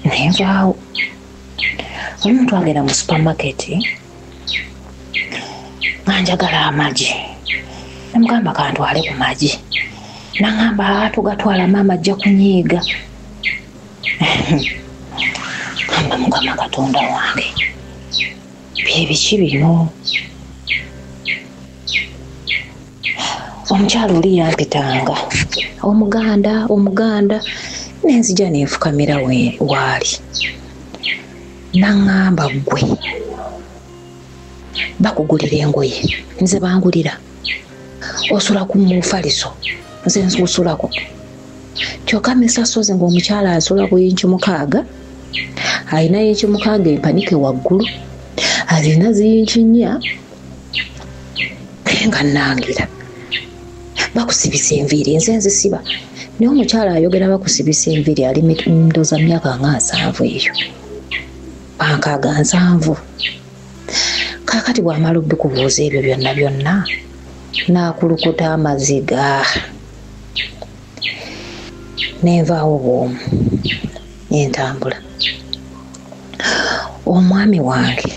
nenvaawo omuntu agenda mu supamaketi nga njagala amagi nemugamba kantwale ku magi naŋŋamba tugatwala maama ajja kunyiiga amba mukama katonda wange byebiki bino omukyalo oli yampitanga omuganda nenzija nenfukamira waali naŋŋamba gwe bakugulira engoye nze bangulira osula ku mufaliso nze nsulako kyokka misasoze ng'omukyala asula ku yinki mukaaga alina yinki mukaaga empanike waggulu alina ziyinki nnya nga nangira bakusibisa enviiri nze nzisiba naye omukyala ayogera bakusibisa enviiri ali ndoza myaka nga 7 eyo bankaaga 7 kakati bw'amala obikubuuza ebyo byonna n'akulukuta amaziga nenvaawo bwomu entambula omwami wange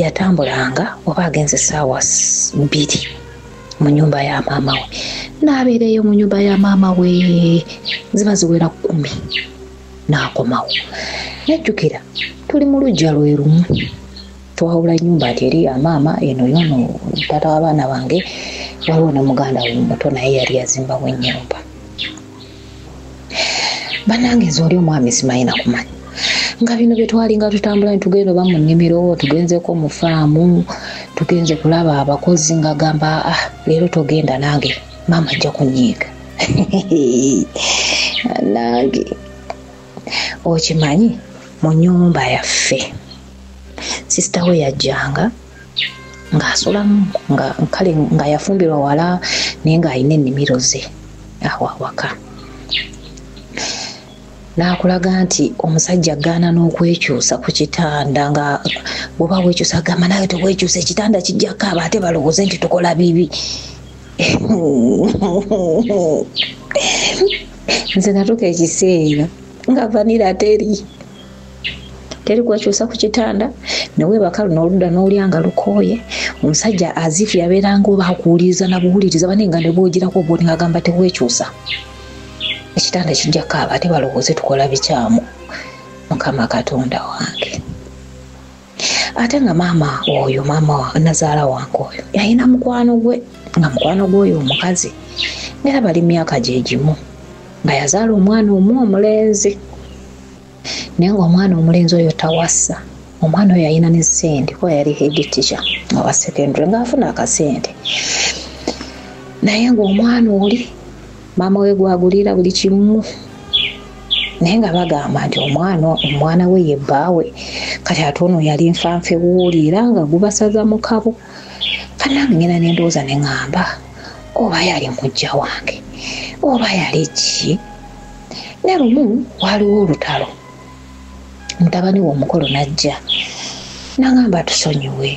yatambulanga oba agenze essaawa 2 mu nyumba ya maama we n'abeereyo mu nyumba ya maama we ziba ziwera 10 n'akomawo nejjukira tuli mu luggya lwe lumu twawula nnyumba ati eri ya maama eno yono taata w'abaana bange waliwo ne muganda we muto naye yali yazimbawo ennyumba bannange nze oli omwami simanyi nakumanya nga bino bye twalinga tutambula ne tugenda oba mu nnimiro tugenzeko mu faamu tugenze kulaba abakozi nga gamba leero togenda nange maama ajja kunyiiga nange okimanyi mu nnyumba yaffe sisita we yajjanga ng'asulamu nga yafumbirwa wala naye ng'alina ennimiro ze awo awaka n'akulaga nti omusajja agaana n'okwekyusa ku kitanda nga bw'oba weekyusa agamba nawe teweekyusa ekitanda kijjako aba ate balowooze nti tukola bibi nze natuuka ekiseera nga vanira teri kwekyusa ku kitanda neweebaka luno oludda n'olyanga lukooye omusajja azifu yabeeranga oba akuwuliriza nabuwuliriza bane nga ne bwogirako obwoni ng'agamba teweekyusa ekitanda kijjako aba ate balowooze tukola bikyamu mukama katonda wange ate nga maama nazaala wange oyo yalina mukwano gwe nga mukwano gw'oyo omukazi era bali myaka gye gimu nga yazaala omwana omu omulenzi naye ng'omwana omulenzi oyo tawassa omwana oyo yalina ne ssente kuba yali head teacher awa secondary ng'afuna akasente naye ng'omwana oli maama we gwagulira buli kimu naye nga bagamba nti omwana we ye bbaawe kati ate ono yali nfanfe wuulira nga gubasaza mu kabo kannange ngenda n'endowooza ne ŋŋamba oba yali mujja wange oba yali ki ne lumu waaliwo olutalo mutabani we omukolo najja n'aŋŋamba tusonyiwe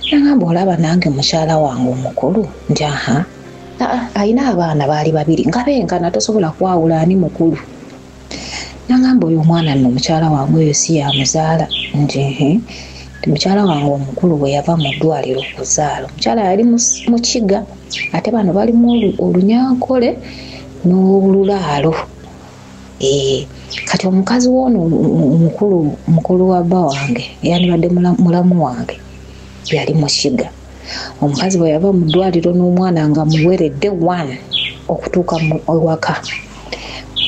n'aŋŋamba olaba nange mukyala wange omukulu nti aha alina abaana baali babiri nga benkana tosobola kwawula ani mukulu n'aŋŋamba oyo omwana nno mukyala wange oyo si yamuzaala nti mukyala wange omukulu bwe yava mu ddwaliro okuzaala omukyala yali mu kiga ate bano balimu olunyankole n'olulaalo kati omukazi w'ono mukulu wa bba wange yandibadde mulamu wange yali mu kiga omukazi bwe yava mu ddwaliro n'omwana nga muweredde 1 okutuuka ewaka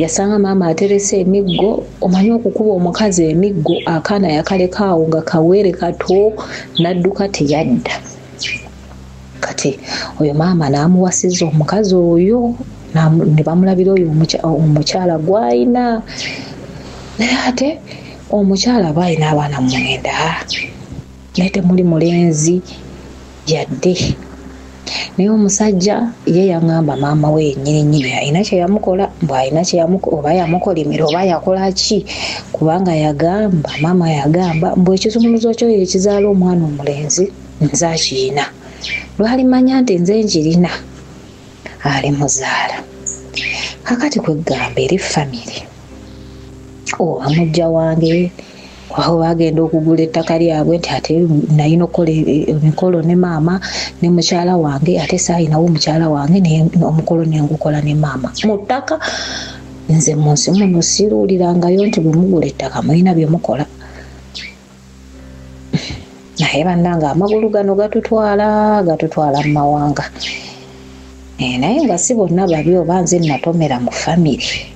yasanga maama aterese emiggo omanyi okukuba omukazi emiggo akaana yakalekaawo nga kaweere kato n'adduka teyadda kati oyo maama n'amuwasiza omukazi oyo ne bamulabira oyo omukyala gw'alina naye ate omukyala aba alina abaana 9 naye temuli mulenzi yadde naye omusajja ye yaŋŋamba maama we yennyini alina kye yamukola bw'alina oba yamukolimira oba yakola ki kubanga yagamba maama yagamba mbw ekisumuluzo kyo yekizaala omwana omulenzi nze akirina lwalimanya nti nze nkirina ali muzaala kakati kweggamba eri famire oba mujja wange aho bagenda okugula ettaka lyabwe nti ate nalina okukola emikolo ne maama ne mukyala wange ate saayinawo mukyala wange omukolo nengukola ne maama mu ttaka nze mu nsi muno siruulirangayo nti bwe mugula ettaka mulina bye mukola naye bannanga amagulu gano gatutwala mu mawanga naye nga si bonna babi oba nze natomera mu famire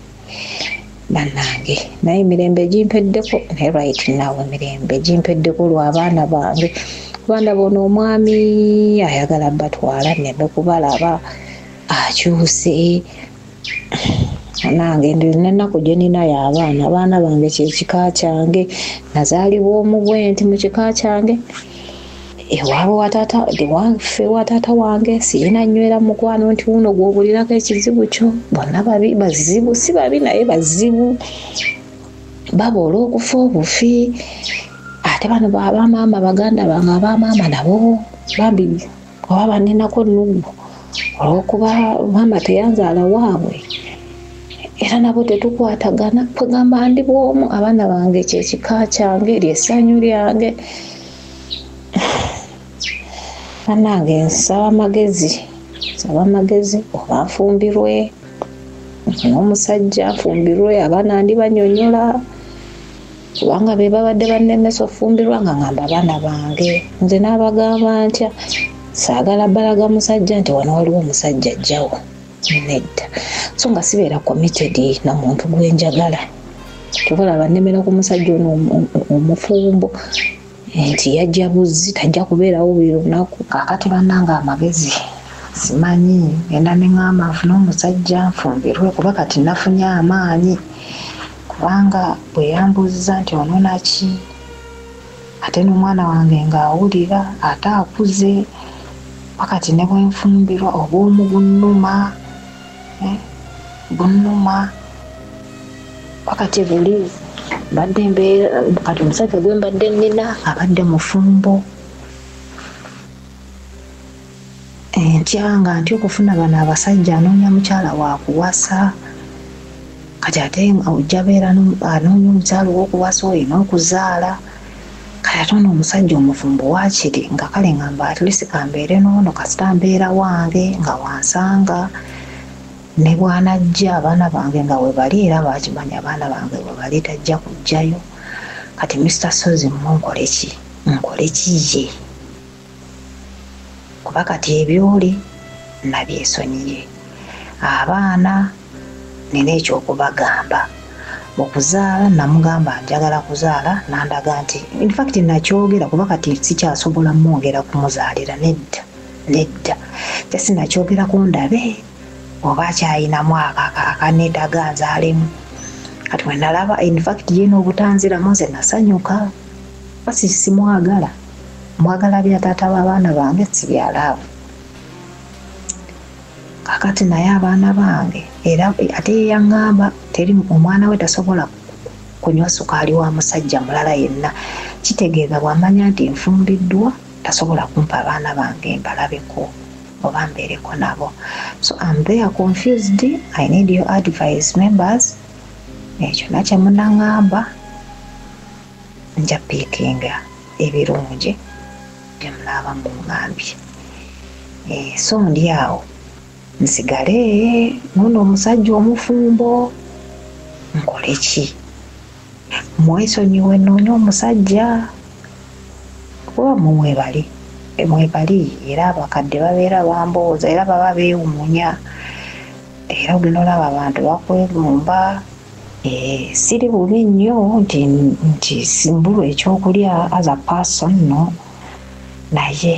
bannange naye emirembe gimpeddeko naye right now emirembe gimpeddeko lw'abaana bange abaana bona omwami ayagala batwala nembe kubalaba akyuse nange nennaku gye ninayo abaana bange kyekika kyange nazaalibwa omu bwenti mu kika kyange ewaffe wa taata wange sirina nywera mukwano nti wuno gw'obulirako ekizibu kyo bonna babi bazibu si babi naye bazibu baba olw'okufa obufi ate bano babamaama baganda bange abamaama nabo bambi oba baninako nnugu olw'okuba maama teyanzaala waabwe era nabo tetukwatagana kwegamba ndi bw'omu abaana bange kyekika kyange lyessanyu lyange nange nsaba amagezi oba nfumbirwe n'omusajja nfumbirwe abaana ndi banyonyola kubanga be babadde bannemesa ofumbirwa nga ngamba abaana bange nze n'abagamba ntya saagala balaga musajja nti wano waliwo omusajja ajjawo nedda so nga sibeera committed na muntu gwenjagala tukola bannemera ku musajja ono omufumbo nti yajja buzzi tajja kubeerawo buli lunaku kakati bannanga amagezi simanyi ngenda neŋŋamba nfune omusajja nfumbirwe kuba kati nafunye amaanyi kubanga bwe yambuuziza nti onona ki ate n'omwana wange ng'awulira ate akuze wakati ne bwe nfumbirwa obwomu bunnuma wakati buli mbadde mbeera kati omusajja gwe mbadde nnina abadde mufumbo entyanga nti okufuna bano abasajja anoonya mukyala wakuwasa kati ate ojja beera anoonya omukyala ow'okuwasa olina okuzaala kati ate ono omusajja omufumbo waakiri nga kale ngamba at least kambeere noono kasita mbeera wange nga wansanga ne bwanajja abaana bange nga we bali era bakimanya abaana bange we bali tajja kujjayo kati Mr. Sozi nkole ki ye kuba kati ebyoli nabyesonyiye abaana nina ekyokubagamba okuzaala namugamba njagala kuzaala nandaga nti in fact nakyogera kuba kati sikyasobola mwongera kumuzaalira nedda sinakyogera ku ndabe oba akyayinamu akaneetaga nzaalemu kati we nalaba in fact ye n'obutanziramu nze nasanyuka basi simwagala mwagala byataata b'abaana bange sibyalaavu kakati naye abaana bange era ate yaŋŋamba teri omwana we tasobola kunywa sukaali wa musajja mulala yenna kitegeeza bw'amanya nti nfumbiddwa tasobola kumpa abaana bange mbalabeko oba mbeereko nabo so I'm there confused. I need your advice members ekyo nakye munaŋŋamba nja piikinga ebirungi bye mulaba mu ŋŋambye so ndi awo nsigale nono omusajja omufumbo nkole ki mwesonyiwe noonya omusajja kuba mwebali era abakadde babeera bambooza era baba beewuunya era ogenda olaba abantu bakwegomba siri bubi nnyo nti simbulwa ekyokulya as a person no naye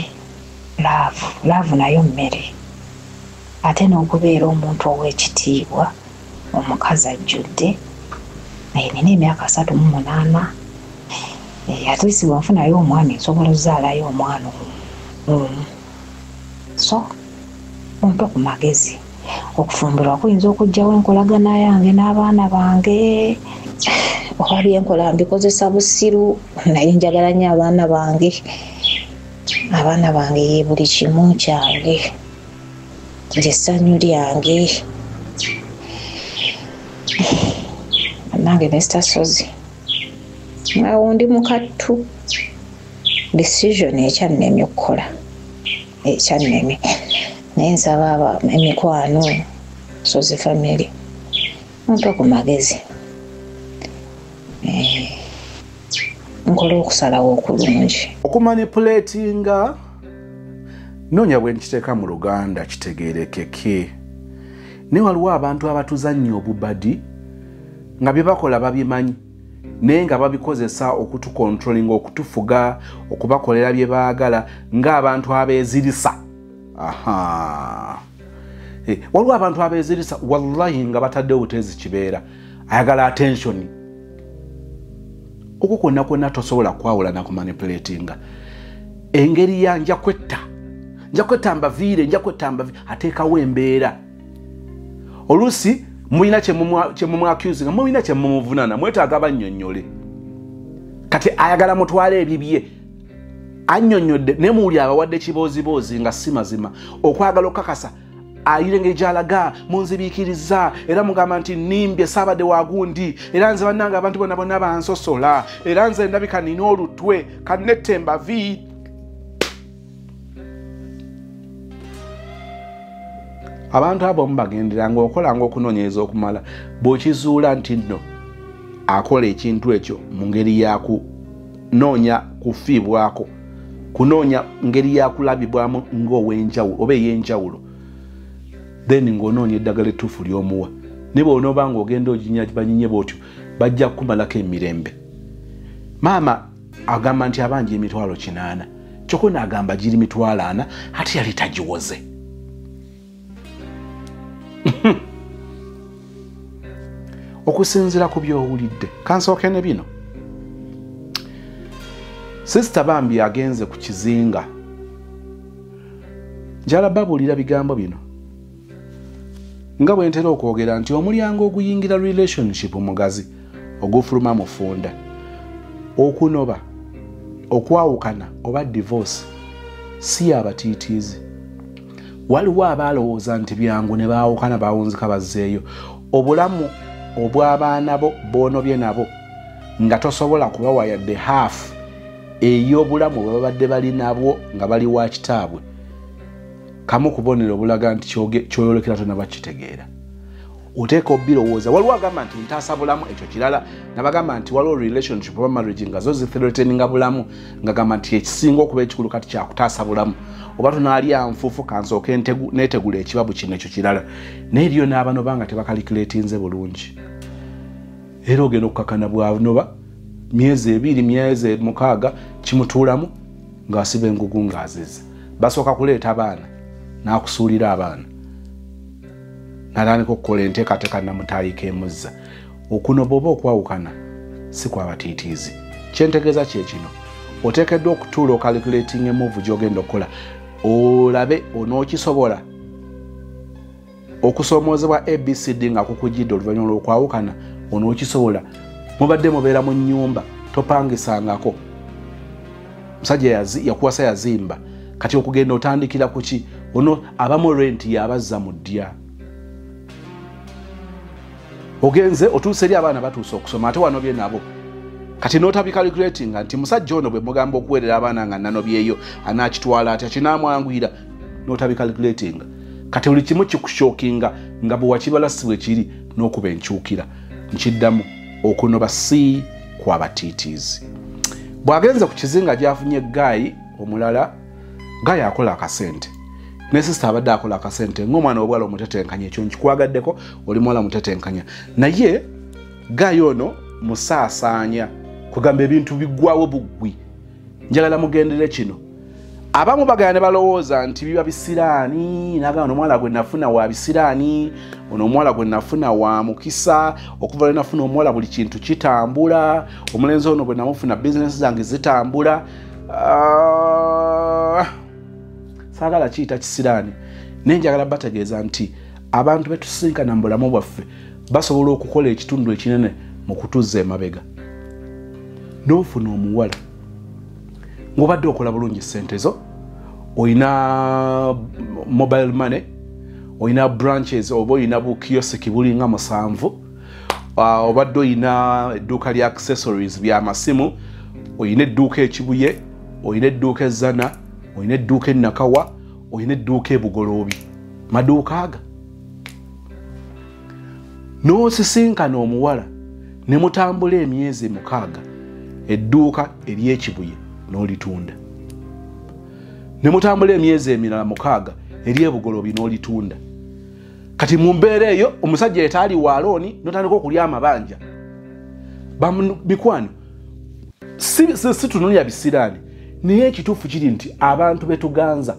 laavu nayo mmere ate n'okubeera omuntu ow'ekitiibwa omukazi ajjudde nina emyaka 38 at least bwenfunayo omwana nsobola ozaalayo omwana so ompe ku magezi okufumbirwa kuyinza okugjawo enkolagana yange n'abaana bange oba byenkola mbikozesa busiru naye njagala nnyo abaana bange ye buli kimu kyange essanyu lyange nange Mr. Sozi awo ndi mukattu decision ekyannemye okukola naye nsaba emikwano Sozi family mumpe ku magezi nkola okusalawo okulungi okumanipulatinga noonya bwe nkiteeka mu Luganda kitegeerekeke naye waliwo abantu abatuzannya obubadi nga bye bakola babimanyi naye nga babikozesa okutukontrolinga okutufuga okubakolera bye baagala ng'abantu abeezirisa waliwo abantu abeezirisa wallahi nga bataddewo buteezi kibeera ayagala attention okwo kwonna tosobola kwawula na kumanipulatinga engeri ya nja kwetta mbaviire ateekawo embeera oluusi mulina kyemumwaccuse nga mulina kyemumuvunana mwetaaga bannyonnyole kati ayagala mutwale ebibye annyonnyodde ne muwuli abawadde kiboozibozi nga si mazima okwagala okukakasa ayire engeri gy'alaga munzibiikiriza era mugamba nti nimbye saabadde wagundi era nze bannange abantu bonna bansosola era nze ndabika nina olutwe kanette mbavi abantu abo mubagenderanga okolanga okunoonyereza okumala bw'okizuula nti nno akola ekintu ekyo mu ngeri yakunoonya kufiibwako kunoonya ngeri yakulabibwamu ng'ow'enjawulo oba ey'enjawulo then ng'onoonya eddagala ettuufu ly'omuwa ne bw'onooba ng'ogenda oginya banyinye bw'otyo bajja kukumalako emirembe maama agamba nti abangi emitwalo 8 kyokka n'agamba giri mitwalo 4 ate yali tagiwoze okusinziira ku by'owulidde kansooke ne bino. Sisita Bambi agenze ku kizinga njala babuulira bigambo bino nga bwe ntera okwogera nti omulyango oguyingira relationship mugazi ogufuluma mu ffunda okunoba okwawukana oba divorce si yabatiitiizi. Waliwo abaalowooza nti byangu ne baawukana baawunzika bazzeeyo. Obulamu obw'abaana bo boonobye nabo nga tosobola kubawa yadde half ey'obulamu bwe babadde balinabwo nga bali wa kitaabwe. Kamu kubonero obulaga nti kyoyolekera tonna bakitegeera. Oteeka obirowooza. Waliwo agamba nti ntaasa bulamu ekyo kirala. Nabagamba nti waliwo relationship oba marriage nga zo zithreateninga bulamu nga gamba nti ekisinga okuba ekikulu kati kyakutaasa bulamu. Oba tunaali anfuufu kansooke neetegula ekibabu kino ekyo kirala. Naye eriyo n'abanoba nga tebakalikireetinze bulungi. Era ogenda okukakana bw'anoba myezi 2 myezi 6 kimutuulamu ng'asiba engugu ng'azize. Basooka kuleeta abaana n'akusuulira abaana. Natandika okukola enteekateeka namutayika emuzza. Okunoba oba okwawukana si kwabatiitiizi. Kyentegeeza kye kino. Oteekeddwa okutuula okalikireetinga emuvu gy'ogenda okukola. Olabe onookisobola okusoomoozebwa ABCD nga kukujjidde oluvannyuma lw'okwawukana onookisobola. Mubadde mubeera mu nnyumba topangisangako. Musajja yakuwasa yazimba. Kati okugenda otandikira ku ki? Ono abamu renti yabazza mu ddya. Ogenze otuuse eri abaana batuuse okusoma ate wanobye nabo. Kati notabicalculatinga nti musajja ono bwe mugamba okuweerera abaana nga nanobyeyo anaakitwala atya kinaamwanguyira notabicalculatinga. Kati buli kimu kikushokinga nga bwe wakibala si bwe kiri n'okuba enkyukira. Nkiddamu okunoba si kwabatiitiizi. Bw'agenze ku kizinga gy'afunye Gayi omulala, Gayi akola akasente. Ne sisita abadde akola akasente ng'omwana w'obwala omutetenkanya ekyo nkikwagadeko oli muwala mutetenkanya. Naye Gayi ono musaasaanya kugamba ebintu biggwawo buggwi. Njagala mugendere kino. Abamu bagaya ne balowooza nti biba bisiraani n'agamba ono omuwala gwe nafuna wa bisiraani, ono omuwala gwe nafuna wa mukisa, okuva lwe nafuna omuwala buli kintu kitambula, omulenzi ono bwe namufuna bizinesi zange zitambula. Saagala kiyita kisiraani. Naye njagala bategeeza nti abantu betusinkana mu bulamu bwaffe basobola okukola ekitundu ekinene mu kutuzza emabega. N'ofuna omuwala ng'obadde okola bulungi ssente zo, oyina mobile money, oyina branches oba oyina bukiyosiki bulinga 7, obadde oyina edduuka lya accessories by'amasimu, oyina edduuka ekibuye, oyina edduuka ezzana, oyina edduuka ennakawa, oyina edduuka ebugoloobi. Maduuka aga. N'osisinkana omuwala ne mutambula emyezi 6 edduuka ery'ekibuye n'olitunda. Ne mutambula emyezi emirala 6 ery'ebugoloobi n'olitunda. Kati mu mbeera eyo omusajja etaali waalooni n'otandika okulya amabanja. Mikwano si tunulya bisiraani. Naye ekituufu kiri nti abantu betuganza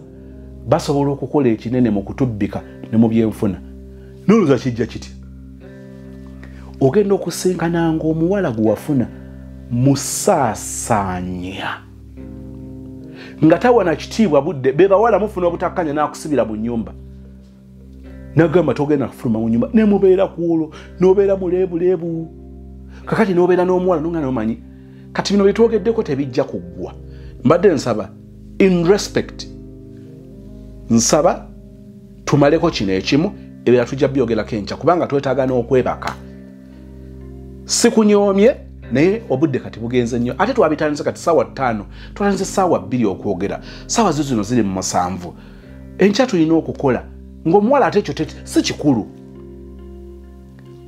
basobola okukola ekinene mu kutubbika ne mu byenfuna. N'olowooza kijja kiti. Ogenda okusinkananga omuwala gwe wafuna musaasaanya. Nga tawana kitiibwa budde be bawala mufuna obutakkanya n'akusibira mu nnyumba. Nagamba togenda kufuluma mu nnyumba ne mubeera ku olwo n'obeera muleebuleebu. Kakati n'obeera n'omuwala n'onga n'omanyi. Kati bino bye twogeddeko tebijja kuggwa. Mbadde nsaba in respect. Nsaba tumaleko kino ekimu ebira tujja byogerako enkya kubanga twetaaga n'okwebaka. Sikunyoomye naye obudde kati bugenze nnyo. Ate twabitandise kati ssaawa 5, twatandise ssaawa 2 okwogera. Ssaawa zino ziri mu 7. Enkya tulina okukola ng'omuwala ate ekyo si kikulu.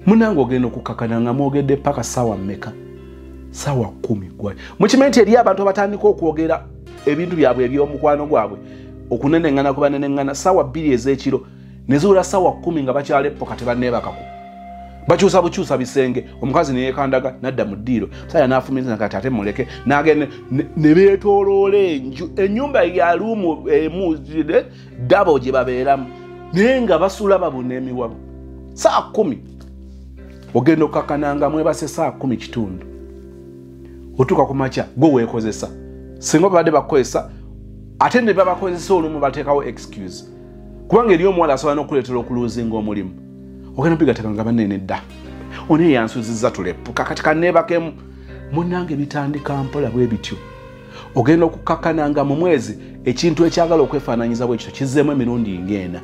Munange ogenda okukakana nga mwogedde paka ssaawa mmeka? Ssaawa 10 gwayo. Mukimanyi nti eri abantu abatandika okwogera ebintu byabwe eby'omukwano gwabwe okunenengana ku banenengana ssaawa 2 ez'ekiro ne ziwula ssaawa 10 nga bakyalepo kati banneebakako. Bakyusa bukyusa bisenge, omukazi ne yeekandaga nadda mu ddiiro. Musajja n'afumiza kati ate muleke n'agenda ne beetooloola ennyumba ya luumu emu double gye babeeramu naye nga basula babuna emiwabo. Saa 10 ogenda okakananga mwebase saa 10 otuka ku makya gwe weekozesa singa babadde bakozesa ate ne babakozesa olumu bateekawo excuse kubanga eri omuwala asobola n'okuleetera okuluuzinga omulimu ogenda bigatekanga banene dda one yansuzizza tulepuka kati kanneebakemu munnange bitandika mpola bwe bityo ogenda okukakananga mu mwezi ekintu ekyagala okwefaananyiza bwe kityo kizzeemu emirundi ng'ena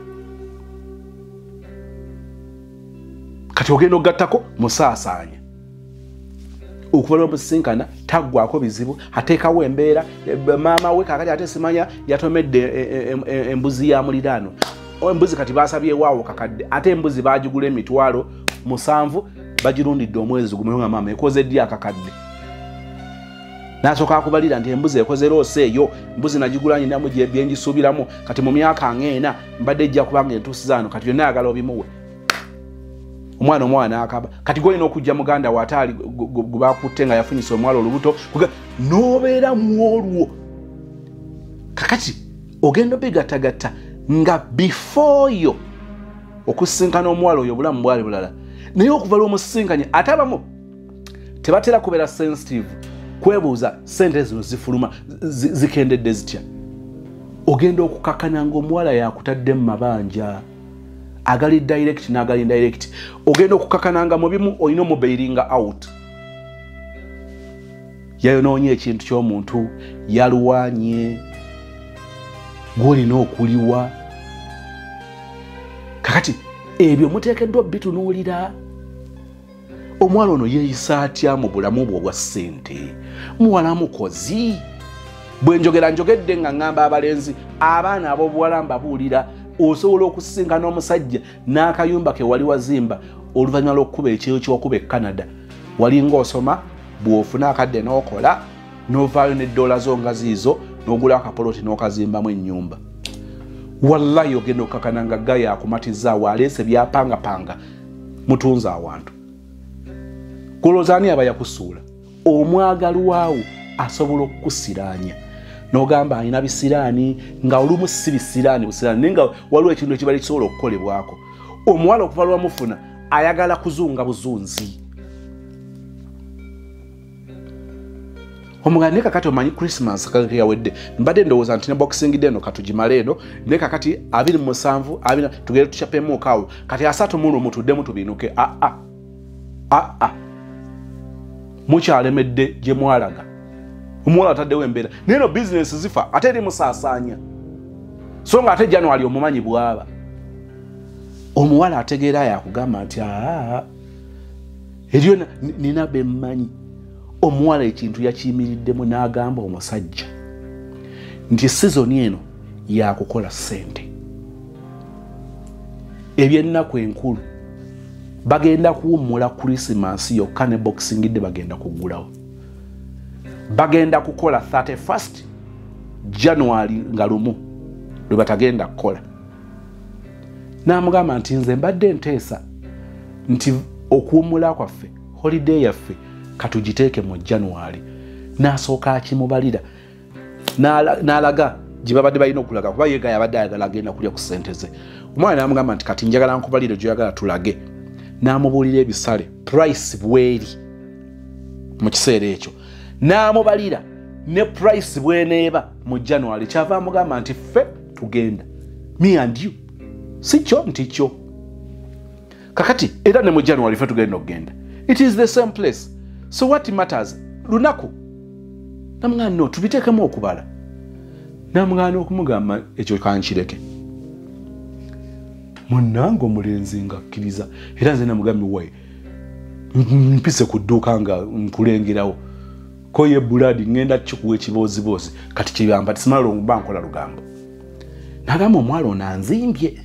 kati ogenda okugattako musaasaanya okuvala omusinkana taggwako bizibu ateekawo embeera maama we kakati ate simanya yatomedde embuzi ya muliraano embuzi kati basabyewaawo kakadde ate embuzi bagigula emitwalo 7 bagirundidde omwezi gumu nga maama ekoze ddi akakadde nasooka akubalira nti embuzi ekoze loose eyo embuzi nagigula nyinamu byenjisuubiramu kati mu myaka ng'ena mbadde ejja kubanga entuusi zaano kati byonna ayagala obimuwe omwana akaba kati golina okujja muganda wataali gubakutte nga yafunyisa omwala olubuto n'obeera muolwo kakati ogenda obigatagatta nga before yo okusinkana omwala oyo obulamu bwali bulala naye okuvala omusinkanye ate abamu tebatera kubeera sensitive kwebuuza sente zino zifuluma zikendedde zitya ogenda okukakananga omuwala yakutadde mu mabanja agali direct n'agali indirect ogenda okukakananga mu bimu olina omubairinga out yayonoonye ekintu ky'omuntu yaluwanye gw'olina okuliwa kakati ebyo muteekeddwa bitunuulira omuwala ono yeeyisa atya mu bulamu bwe obwa ssente muwala mukozi bwe njogedde nga ŋŋamba abalenzi abaana ab'obuwala mbabuulira osobola okusinkana omusajja n'akayumba ke wali wazimba oluvannyuma lw'okukuba ekyeyo ky'okuba e Canada wali ng'osoma bw'ofuna akadde n'okola n'ovaayo n'eddola zo nga ziizo n'ogula akapoloti n'okazimbamu ennyumba wallahi ogenda okukakananga gaya akumatizaawo aleese byapangapanga mutunze awantu kulowooza ani aba yakusuula omwagalwawo asobola okukusiraanya n'ogamba alina bisiraani nga olumu si bisiraani busiraani naye nga waliwo ekintu ekibali kisobola okukolebwako omuwala okuva lwamufuna ayagala kuzunga buzunzi omuganda ne kakati omanyi Christmas kakati yawedde mbadde ndowooza nti ne boxing day eno katugimala eno ne kakati 27 tugere tukyapemu okaawo kati 3 mutuddemu tubinuke mukyalemedde gye mwalaga omuwala ataddewo embeera naye no bizinesi zifa ate eri musaasaanya so nga ate January omumanyi bwaba omuwala ategeera yakugamba nti eryo nina bemmanyi omuwala ekintu yakiyimiriddemu n'agamba omusajja nti sizoni eno yakukola ssente ebyennaku enkulu bagenda kuwummula Christmas yokka ne boxing day bagenda kuggulawo bagenda kukola 31st January nga lumu lwe batagenda kukola n'amugamba nti nze mbadde nteesa nti okuwummula kwaffe holiday yaffe katugiteeke mu January n'asooka akimubalira n'alaga gye babadde balina okulaga kuba yeegaya abadde ayagala agenda kulya ku ssente ze omwana n'amugamba nti kati njagala nkubalire gyoyagala tulage n'amubuulira ebisale price bweri mu kiseera ekyo n'amubalira ne price bweneeba mu January kyava amugamba nti ffe tugenda me and you si kyo nti kyo kakati era ne mu January ffe tugenda okugenda it is the same place so what matters lunaku namugamba no tubiteekemu okubala namugamba okumugamba ekyo kankireke munnange omulenzi nga akkiriza era nze namugambi wayi mpise ku dduuka nga nkulengerawo ko ye buladi ngenda kikuwa ekibooziboozi kati kibamba tisimala okuba nkola lugambo nagamba omwala ono anzimbye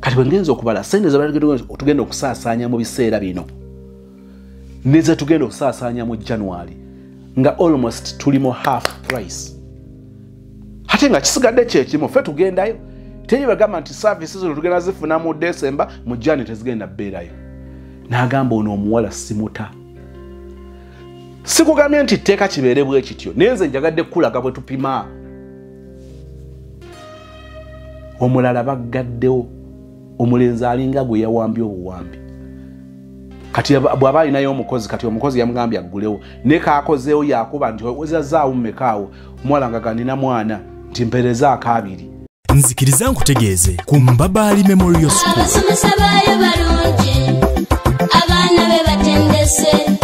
kati bwe ngenza okubala sente tugenda okusaasaanya mu biseera bino neze tugenda okusaasaanya mu January nga almost tulimo half price ate nga kisigadde kyekimu ffe tugendayo teri bagamba nti services zo tugenda zifuna mu December mu January tezigenda bbeerayo n'agamba ono omuwala simuta sikugambye nti tteeka kibeere bwe kityo naye nze njagadde kulaga bwe tupima omulala baggaddewo omulenzi alinga gwe yawambye obuwambi kati bwaba alinayo omukozi kati omukozi yamugambye aggulewo ne kaakozeewo yakuba nti wezazaawo mmekaawo omuwala nga ganina mwana nti mpereza akabiri. Nzikiriza nkutegeeze ku Mbabali Memorial School abasomesa baayo balungi abaana be batendese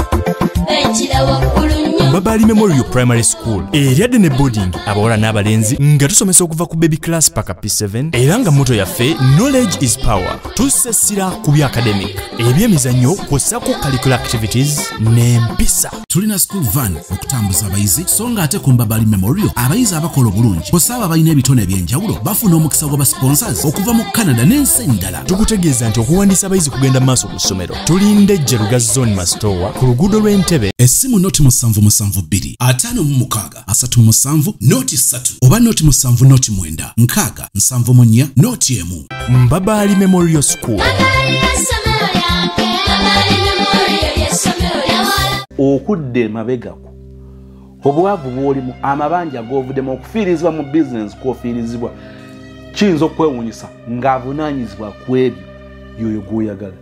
bekira waggulu nnyo. Mbabali Memorial Primary School eryadde ne boarding abawala n'abalenzi nga tusomesa okuva ku baby class paka P7 era nga moto yaffe knowledge is power. Tusesira ku bya academic ebyemizannyo kw'ossako curricular activities n'empisa. Tulina school van okutambuza abayizi so nga ate ku Mbabali Memorial abayizi abakola obulungi kw'ossa abalina ebitone eby'enjawulo bafuna omukisa gw'aba sponsors okuva mu Canada n'ensi endala. Tukutegeeza nti okuwandiisa abayizi kugenda maaso ku ssomero. Tulinde Jeruga Zone Mastowa ku luguudo lw'Entebbe. Essimu noti 772 536 37 noti 3 oba noti 7 noti 9 nkaaga 74 noti 1. Mbabali Memorial School. Okudde mabegako obwavu bwolimu amabanja govuddemu okufiirizibwa mu bizinesi kwofiirizibwa kiyinza okwewuunyisa ng'avunaanyizibwa ku ebyo yoyo gw'oyagala.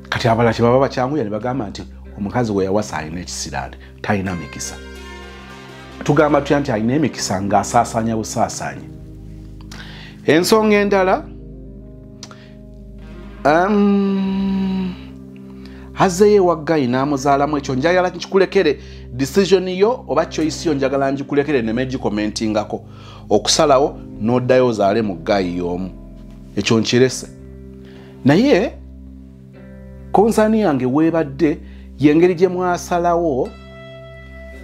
Kati abalala kye baba bakyanguya ne bagamba nti omukazi we yawasa alina ekisiraani talina mikisa. Tugamba tutya nti alina emikisa ng'asaasaanya busaasaanye. Ensonga endala hazeyo waggayi n'amuzaalamu ekyo njagala nkikulekere decision yo oba choice yo njagala ngikulekere ne megikomentingako okusalawo n'oddayo ozaale mu ggayi y'omu ekyo nkirese. Naye konsaani yange weebadde yengeri gye mwasalawo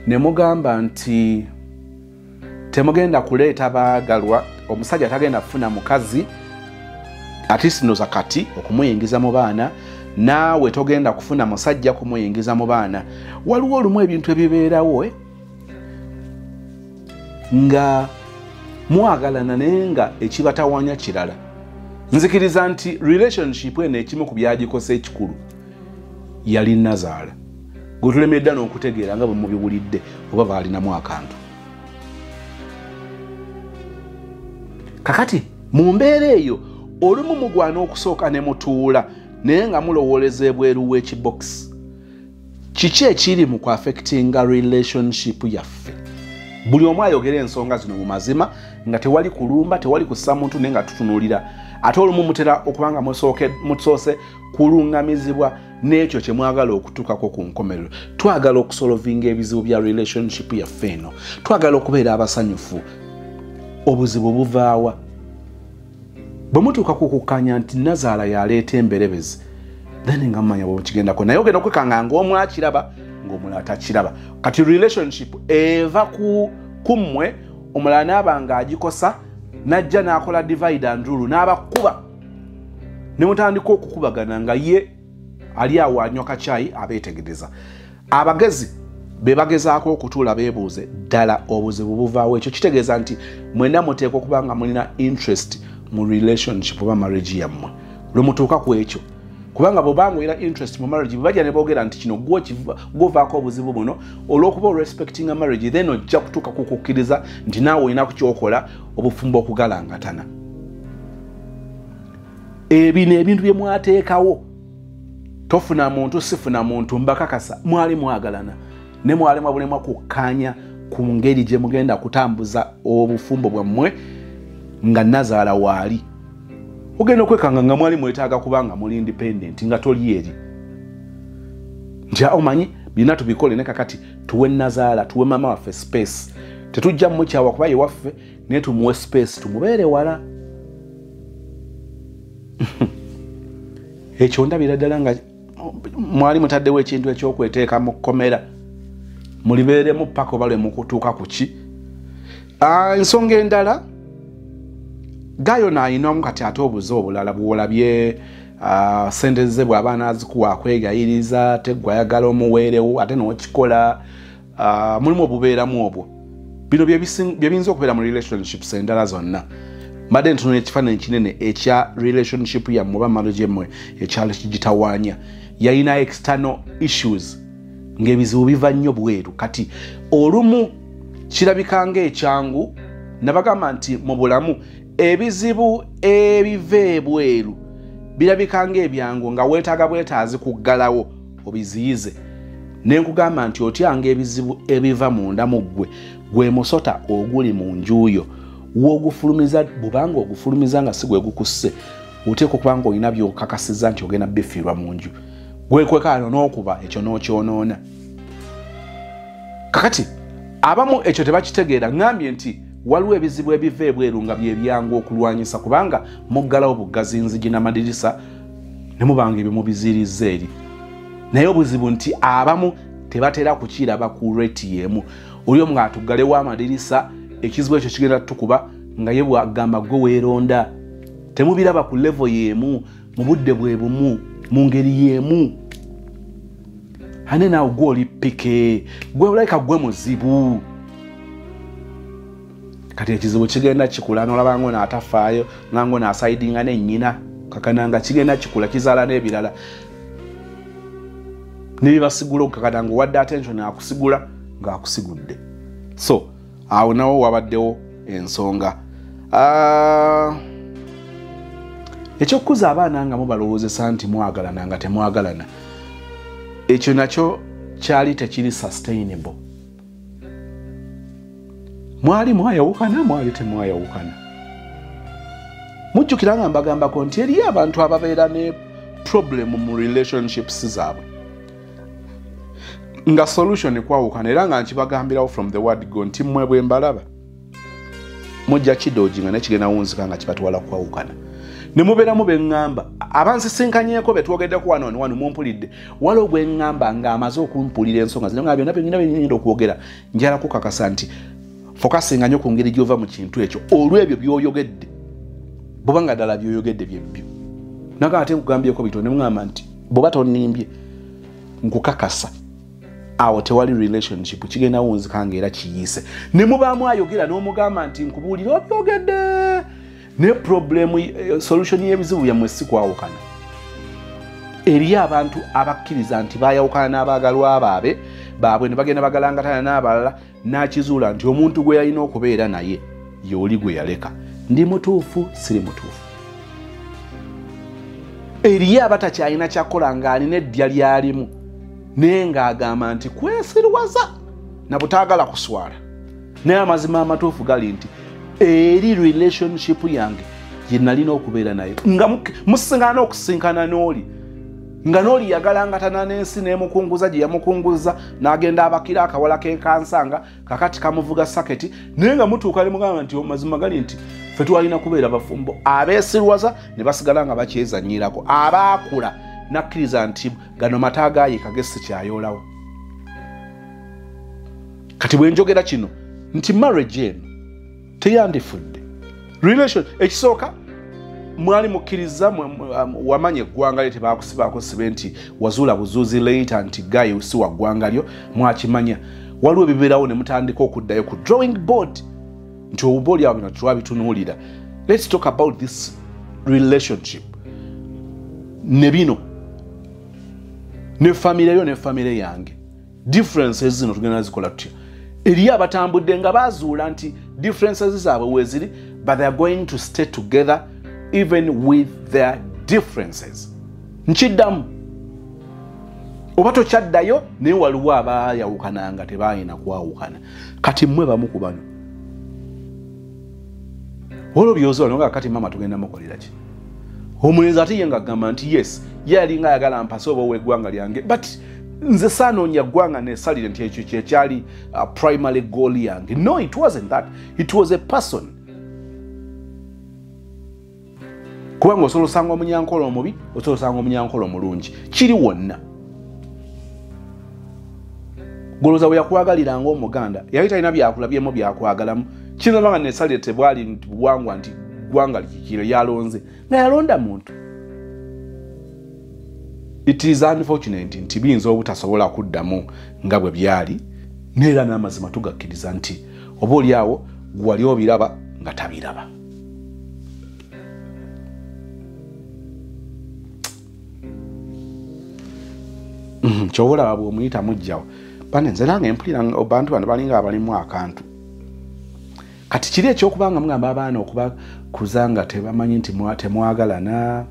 ne mugamba nti temugenda kuleeta baagalwa omusajja tagenda kufuna mukazi ate sinoza kati okumuyingiza mu baana naawe togenda kufuna musajja kumuyingiza mu baana. Waliwo olumu ebintu ebibeerawo nga mwagalana naye nga ekibatawanya kirala. Nzikiriza nti relationship eno ekimu ku byagikosa ekikulu yali Nazaala gwe tulemedde n'okutegeera nga bwe mubiwulidde oba baalinamu akantu. Kakati mu mbeera eyo olumu mugwana okusooka ne mutuula naye nga mulowooleza ebweru w'ekibox. Kiki ekiri mu kuaffectinga relationship yaffe? Buli omu ayogera ensonga zino mu mazima nga tewali kulumba tewali kussa muntu naye nga tutunuulira. Ate olumu mutera okubanga musoose kulungamizibwa n'ekyo kye mwagala okutuukako ku nkomerero. Twagala okusolovinga ebizibu bya relationship yaffe eno. Twagala okubeera abasanyufu. Obuzibu buvaawa? Bwe mutuuka kukukanya nti Nazaala yaleeta emberebezi then nga mmanya bwe kigendako naye ogenda okwekanga ng'omu akiraba ng'omulala takiraba. Kati relationship eva ku mmwe omulala n'aba ng'agikosa najja n'akola divide and rule n'abakuba ne mutandika okukubagana nga ye ali awo anywa kacaayi abeetegereza. Abagezi be bagezaako okutuula beebuuze ddala obuzibu buvaawo. Ekyo kitegeeza nti mwenna muteekwa okuba nga mulina interest mu relationship oba marriage yammwe lwe mutuuka ku ekyo. Kubanga bw'obanga olina interest mu marriage bajja ne boogera nti kino gwovaako obuzibu buno olw'okuba respecting a marriage then ojja kutuuka kukukkiriza nti naawe olina ku kyokola obufumbo okugalangatana. Ebino ebintu bye mwateekawo tofuna muntu sifuna muntu mbakakasa mwali mwagalana ne mwali mwabulema kukkaanya ku ngeri gye mugenda kutambuza obufumbo bwammwe nga Nazaala waali. Ogenda okwekanga nga mwali mwetaaga kubanga muli independent nga toli eri. Nti omanyi bina tubikole ne kakati tuwe Nazaala tuwe mama waffe space. Tetujja mmukyawa kuba ye waffe naye tumuwe space tumubeere wala. Ekyo ndabira ddala nga mwali mutaddewo ekintu ekyokweteeka mu kkomera mulibeeremu paka oba lwe mukutuuka ku ki. Ensonga endala Gayo n'ayinamu kati ate obuze obulala bw'olabye sente ze bw'aba n'azikuwa akwegayiriza teggwayagala omuweerewo ate n'okikola mulimu obubeeramu obwo. Bino bye biyinza okubeera mu relationships endala zonna. Mbadde ntunula ekifaananyi kinene ekya relationship yammwe oba marriage yammwe ekyali kigitawaanya. Yalina external issues ng'ebizibu biva nnyo bweru. Kati olumu kirabika ng'ekyangu nabagamba nti mu bulamu ebizibu ebiva ebweru birabika ng'ebyangu nga weetaaga bwetaazi kuggalawo obiziyize ne nkugamba nti otyanga ebizibu ebiva munda mu gwe musota oguli mu njuyo w'ogufulumiza bubanga ogufulumiza nga si gwe gukusse oteeka okubanga olina by'okakasiza nti ogenda bifiirwa mu nju gwekwekaano n'okuba ekyo n'okyonoona kakati abamu ekyo tebakitegeera ngambye nti waliwo ebizibu ebiva ebweru nga byebyangu okulwanyisa kubanga muggalawo buggazi nzigi n'amadirisa ne mubanga ebimu biziirizza eri naye obuzibu nti abamu tebatera kukiraba ku reti y'emu oli omu ng'atuggalewo amadirisa ekizibu ekyo kigenda tukuba nga ye bwagamba gwe weeronda temubiraba ku levo y'emu mu budde bwe bumu mu ngeri y'emu ane naawe gwe oli pike gwe olabika gwe muzibu kati ekizibu kigenda kikula n'olabanga n'atafaayo ng'ango n'asaidinga n'ennyina kakananga kigenda kikula kizaala n'ebirala nebibasigula okukakana ng'owadde attention akusigula ng'akusigudde so awo nawo wabaddewo ensonga ekyokukuza abaana nga mubalowoozesa nti mwagalana nga temwagalana ekyo nakyo kyali tekiri sustainable mwali mwayawukana mwali temwayawukana mujjukira nga mbagambako nti eriyo abantu ababeera ne problem mu relationships zaabwe nga solution kwawukana era nga nkibagambirawo from the word go nti mmwe bwe mbalaba mujja kidooginga nekigenda wunzika nga kibatwala kwawukana ne mubeeramu beŋŋamba abansisinkanyeeko betwogeddeko wano mumpulidde waliwo bwe ŋŋamba ng'amaze okumpulira ensonga zino nga byonna byonna byenyinda okwogera njala kukakasa nti fokasinga nnyo ku ngeri gy'ova mu kintu ekyo olw'ebyo by'oyogedde bw'oba nga ddala by'oyogedde byebbyo naga ate nkugambyeko bito ne muŋŋamba nti bw'oba tonnimbye nkukakasa awo tewali relationship kigenda wunzika nga era kiyiise ne mubaamu ayogera n'omugamba nti nkubuulira obyogedde ne problemu solution y'ebizibu byammwe si kwawukana eriyo abantu abakkiriza nti baayawukana n'abaagalwa baabwe ne bagenda bagalangatana n'abalala n'akizuula nti omuntu gwe yalina okubeera naye y'oli gwe yaleka ndi mutuufu siri mutuufu eriyo abatakyalina kyakola ng'alina eddya lyalimu naye ng'agamba nti kwesirwaza na butaagala kuswala naye amazima amatuufu gali nti eri relationship yange gye nalina okubeera naye nga musingana n'okusinkana n'oli nga n'oli yagalangatana n'ensi n'emukunguza gye yamukunguza n'agenda abakira akawala k'ekansanga kakati kamuvuga saketi naye nga mutuuka ne mugamba nti amazima gali nti ffe twalina kubeera bafumbo abeesirwaza ne basigala nga bakyezannyirako abaakula nakkiriza nti gano mata gaayika gesi kyayolawo kati bwe njogera kino nti marriage eno teyandifudde relation ekisooka mwali mukkiriza wamanya eggwanga lyo tebakusibaako sibe nti wazuula buzuuzi later nti gayo si wa ggwanga lyo mwakimanya waliwo ebibeerawo ne mutandika okuddayo ku drawing board nti obubooli awo bino twabitunuulira let's talk about this relationship ne bino ne famire yo ne famire yange differences zino tugenda zikola tutya eriyo abatambudde nga bazuula nti differences zaabwe weeziri but they are going to stay together even with their differences nkiddamu oba tokyaddayo naye waliwo abaayawukananga tebaayina kwawukana kati mmwe bamu ku bano olwo byozola nga kati mama tugenda mukolera ki omulenzi ate ye ng'agamba nti yes ye yalinga ayagala mpase oba ow'eggwanga lyange but nze saanoonya ggwanga neesalire nti ekyo kyekyali primary goal yange no it wasn't that it was a person kubanga osobola osanga omunyankolo omubi osobola osanga omunyankolo omulungi kiri wonna goloza bwe yakwagaliranga omuganda yali talina byakulabyemu byakwagalamu kinaba nga neesalire tebwali buwangwa nti ggwanga likikiro yalonze nga yalonda muntu it is unfortunate nti biyinza obutasobola kuddamu nga bwe byali neera n'amazima tugakkiriza nti oba oli awo gwali obiraba nga tabiraba kyobolaba bw'omuyita mujjawo bane nze nange mpulira abantu bano balinga abalimu akantu kati kiri ekyokubanga mugamba abaana okubakuza nga tebamanyi nti temwagalana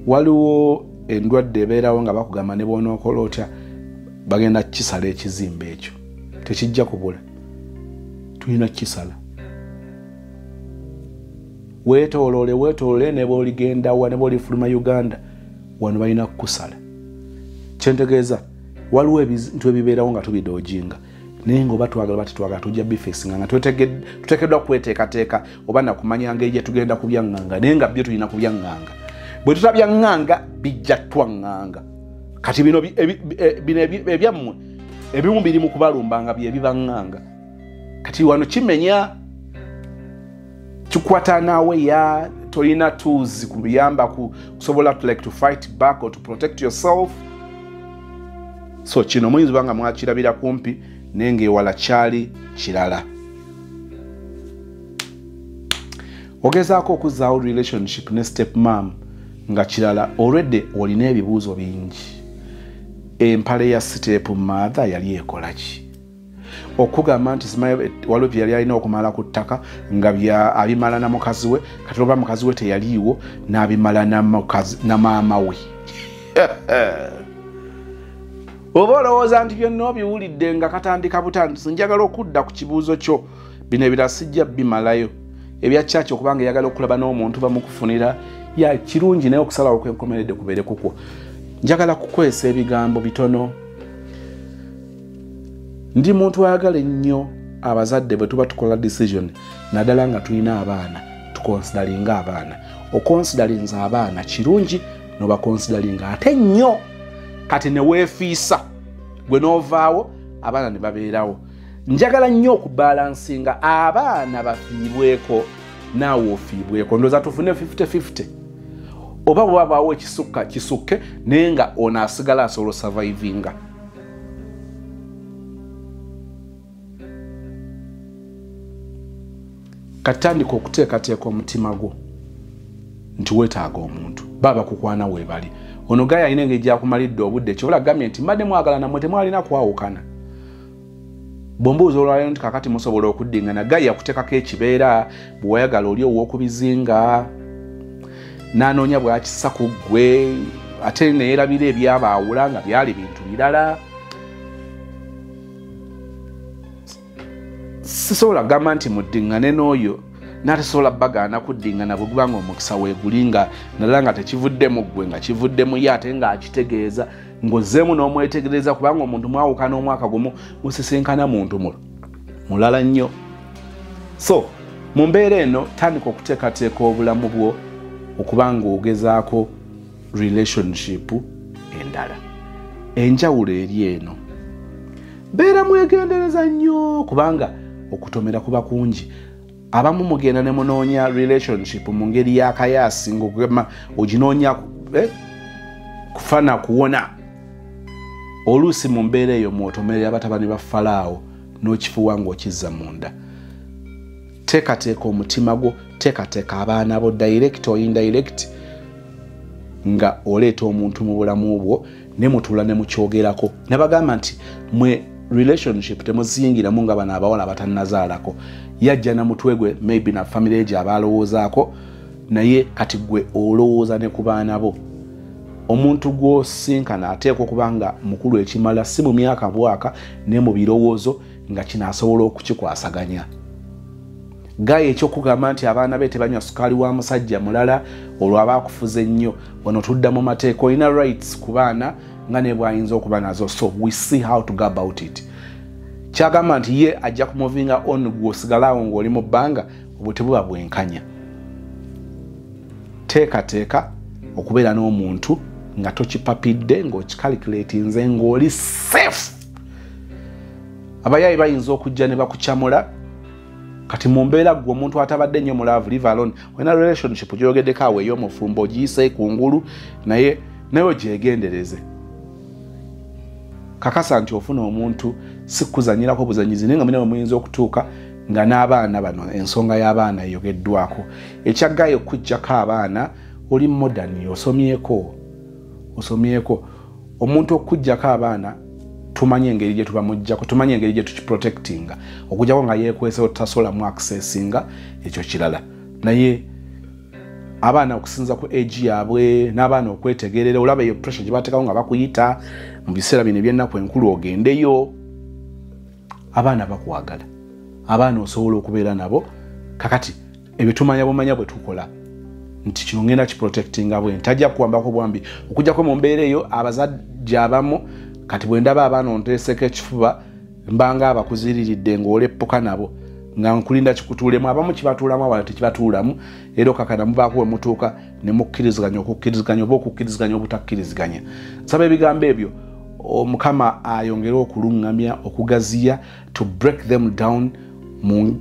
waliwo endwadde ebeerawo nga bakugamba ne bw'onookola otya bagenda kisala ekizimbe ekyo tekijja kubula tulina kisala weetooloole ne bw'oligenda wa ne bw'olifuluma Uganda wano balina kukusala kyentegeeza waliwo ebintu ebibeerawo nga tubidoojinga naye ng'oba twagala batitwagala tujja bifeesinga nga tuteekeddwa kweteekateeka oba nakumanya ngeri gye tugenda kubyaŋŋanga naye nga byo tulina kubyaŋŋanga bwe tutabyaŋŋanga bijja twaŋŋanga kati bino ebyammwe ebimu biri mu kubalumbanga bye bibaŋŋanga kati wano kimenya kikwata naawe ya tolina tools kubiyamba kusobola to fight back or to protect yourself. So kino muyinza banga mwakirabira kumpi nenge wala kyali kirala. Ogezaako okuzaawo relationship ne step mom nga kirala already olina ebibuuzo bingi. Empale ya step mother yali ekola ki? Okugamba nti waliwo yali alina okumala ku ttaka nga abimala na mukazi we kati oba mukazi we teyaliiwo n'abimala na maama we. Oba olowooza nti byonna obiwulidde nga katandika butandisi njagala okudda ku kibuuzo kyo bino ebirala sijja bimalayo ebya kyaki okubanga eyagala okulaba n'omuntu bamukufunira ya kirungi naye okusalawo kwenkomeredde kubeere kukwo. Njagala kukwesa ebigambo bitono. Ndi muntu ayagala ennyo abazadde bwe tuba tukola decision naddala nga tulina abaana tukonsidalinga abaana okonsidalinza abaana kirungi noba konsidalinga ate nnyo kati ne weefiisa gwe n'ovaawo abaana ne babeerawo. Njagala nnyo okubalansinga abaana bafiibweko naawe ofiibweko ndowooza tufune 50-50 oba bwabaawo ekisukka kisukke naye nga ono asigala asobola survivinga. Katandika okuteekateeka omutima gwo nti weetaaga omuntu baba kukwana weebali ono gaya alina engeri gyakumalidde obudde kyobola gambye nti mbadde mwagala namwe temwalina kwawukana. Bwombuuza olwaleero nti kakati musobola okuddingana gaya yakuteekako ekibeera bwe wayagala oli ow'okubizinga n'anoonya bw'akissa ku ggwe ate neerabira ebyabaawula nga byali bintu birala. Sisobola gamba nti muddingane n'oyo n'atasobola bagaana kuddingana bwe guba nga omukisa weegulinga naddala nga tekivuddemu ggwe nga kivuddemu ye ate ng'akitegeeza ng'ozzeemu n'omwetegereza kubanga omuntu mwawukana omwaka gumu musisinkana muntu mulala nnyo. So mu mbeera eno tandika okuteekateeka obulamu bwo okuba ng'ogezaako relationship endala. Enjawulo eri eno beera mwegendereza nnyo kubanga okutomera kuba kungi. Abamu mugenda ne munoonya relationship mu ngeri y'akayaasi ng'okugamba oginoonya kufana kuwona. Oluusi mu mbeera eyo mwotomerera abatabani ba Falaawo n'okifuwa ng'okizza munda. Teekateeka omutima gwo, teekateeka abaana bo direct or indirect nga oleeta omuntu mu bulamu bwo ne mutuula ne mukyogerako. Ne bagamba nti mwe relationship temuziyingiramu nga bano abawala batannazaalako. Yajja na mutwe gwe maybe na family age abalowoozaako naye kati gwe olowooza ne ku baana bo. Omuntu gw'osinkana ateekwa okuba nga mukulu ekimala si mu myaka bwaka ne mu birowoozo nga kinaasobola okukikwasaganya. Gaye ekyokugamba nti abaana be tebanywa sukaali wa musajja mulala olwo abaakufuze nnyo wano tudda mu mateeka olina rights ku baana nga ne bwayinza okuba nazo. So we see how to go about it. Kyagamba nti ye ajja kumuvinga on gw'osigalawo ng'oli mu bbanga obwo tebuba bwenkanya. Teekateeka okubeera n'omuntu nga tokipapidde ng'okicalculatinze ng'oli safe. Abayaayi bayinza okujja ne bakucamula kati mu mbeera gwe omuntu atabadde nnyo mu love live alone olina relationship gyoyogeddeko awo ey'omufumbo ogiyise kungulu naye ogyegendereze. Kakasa nti ofuna omuntu si kuzanyirako buzanyizi naye nga mulina muyinza okutuuka nga n'abaana bano ensonga y'abaana eyogeddwako. Ekyaggayo okuggyako abaana oli modern osomyeko omuntu okuggyako abaana tumanye engeri gye tubamuggyako tumanye engeri gye tukiprotectinga okuggyako nga yeekwesewo tasobola mu accessinga ekyo kirala naye abaana okusinza ku age yaabwe n'abaana okwetegerera olaba eyo pressure gye bateekawo nga bakuyita mu biseera bino eby'ennaku enkulu ogendeyo. Abaana bakwagala, abaana osobola okubeera nabo. Kakati ebitumanya bumanya bwe tukola nti kino ngenda kiprotectinga bwe ntajja kuwambako bwambi okujjako mu mbeera eyo abazajja abamu kati bwe ndaba abaana onteeseko ekifuba mbanga abakuziriridde ng'oleppoka nabo nga nkulinda kikutuulemu abamu kibatuulamu abalala tekibatuulamu era okakana mubaako we mutuuka ne mukkiriziganya okukkiriziganya oba okukkiriziganya obutakkiriziganya. Nsaba ebigambo ebyo Mukama ayongere okuluŋŋamya okugaziya to break them down mu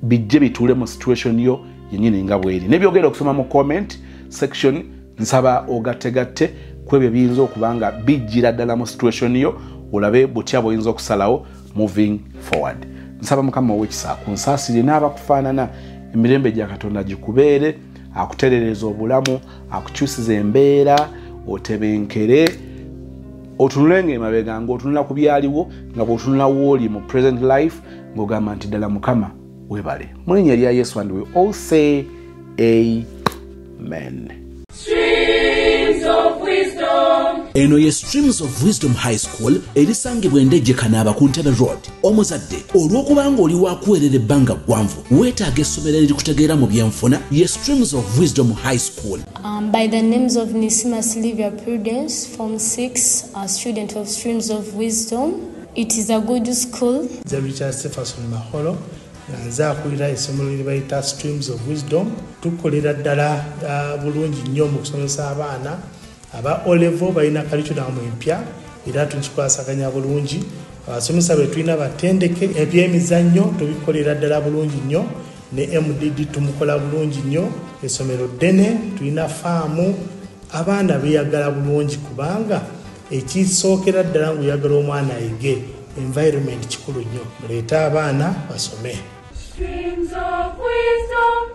bijje bituule mu situation yo yennyini nga bweri. Nebyogera okusoma mu comment section nsaba ogattegatte ku ebyo biyinza okuba nga bijjira ddala mu situation yo olabe butya bw'oyinza okusalawo moving forward. Nsaba Mukama ow'ekisa akunsaasire n'abakufaanana emirembe gya Katonda gikubeere akutereereza obulamu akukyusiza embeera otebenkere otunulenga emabega ng'otunula ku byaliwo nga bw'otunula w'oli mu present life ng'ogamba nti ddala Mukama webale. Mu linnya lya Yesu and we all say amen. Eno ye Streams of Wisdom High School erisangibwa Endejje Kanaaba ku Ntebe Road. Omuzadde olw'okubanga oli wakuweerera ebbanga ggwanvu weetaaga essomero erikutegeera mu byenfuna ye Streams of Wisdom High School. By the names of Nisima Sylvia Prudence, Form 6, a student of Streams of Wisdom. It is a good school. Richard Stephenson Maholo nze akulira essomero lye bayita Streams of Wisdom. Tukolera ddala bulungi nnyo mu kusomesa abaana aba O-level balina curriculum empya era tukikwasaganya bulungi. Abasomesa be tulina batendeke ebyemizannyo tubikolera ddala bulungi nnyo ne MDD tumukola bulungi nnyo. Essomero ddene tulina faamu abaana beeyagala bulungi kubanga ekisookera ddala ng'oyagala omwana ayige environment kikulu nnyo. Muleete abaana basome. Streams of Wisdom.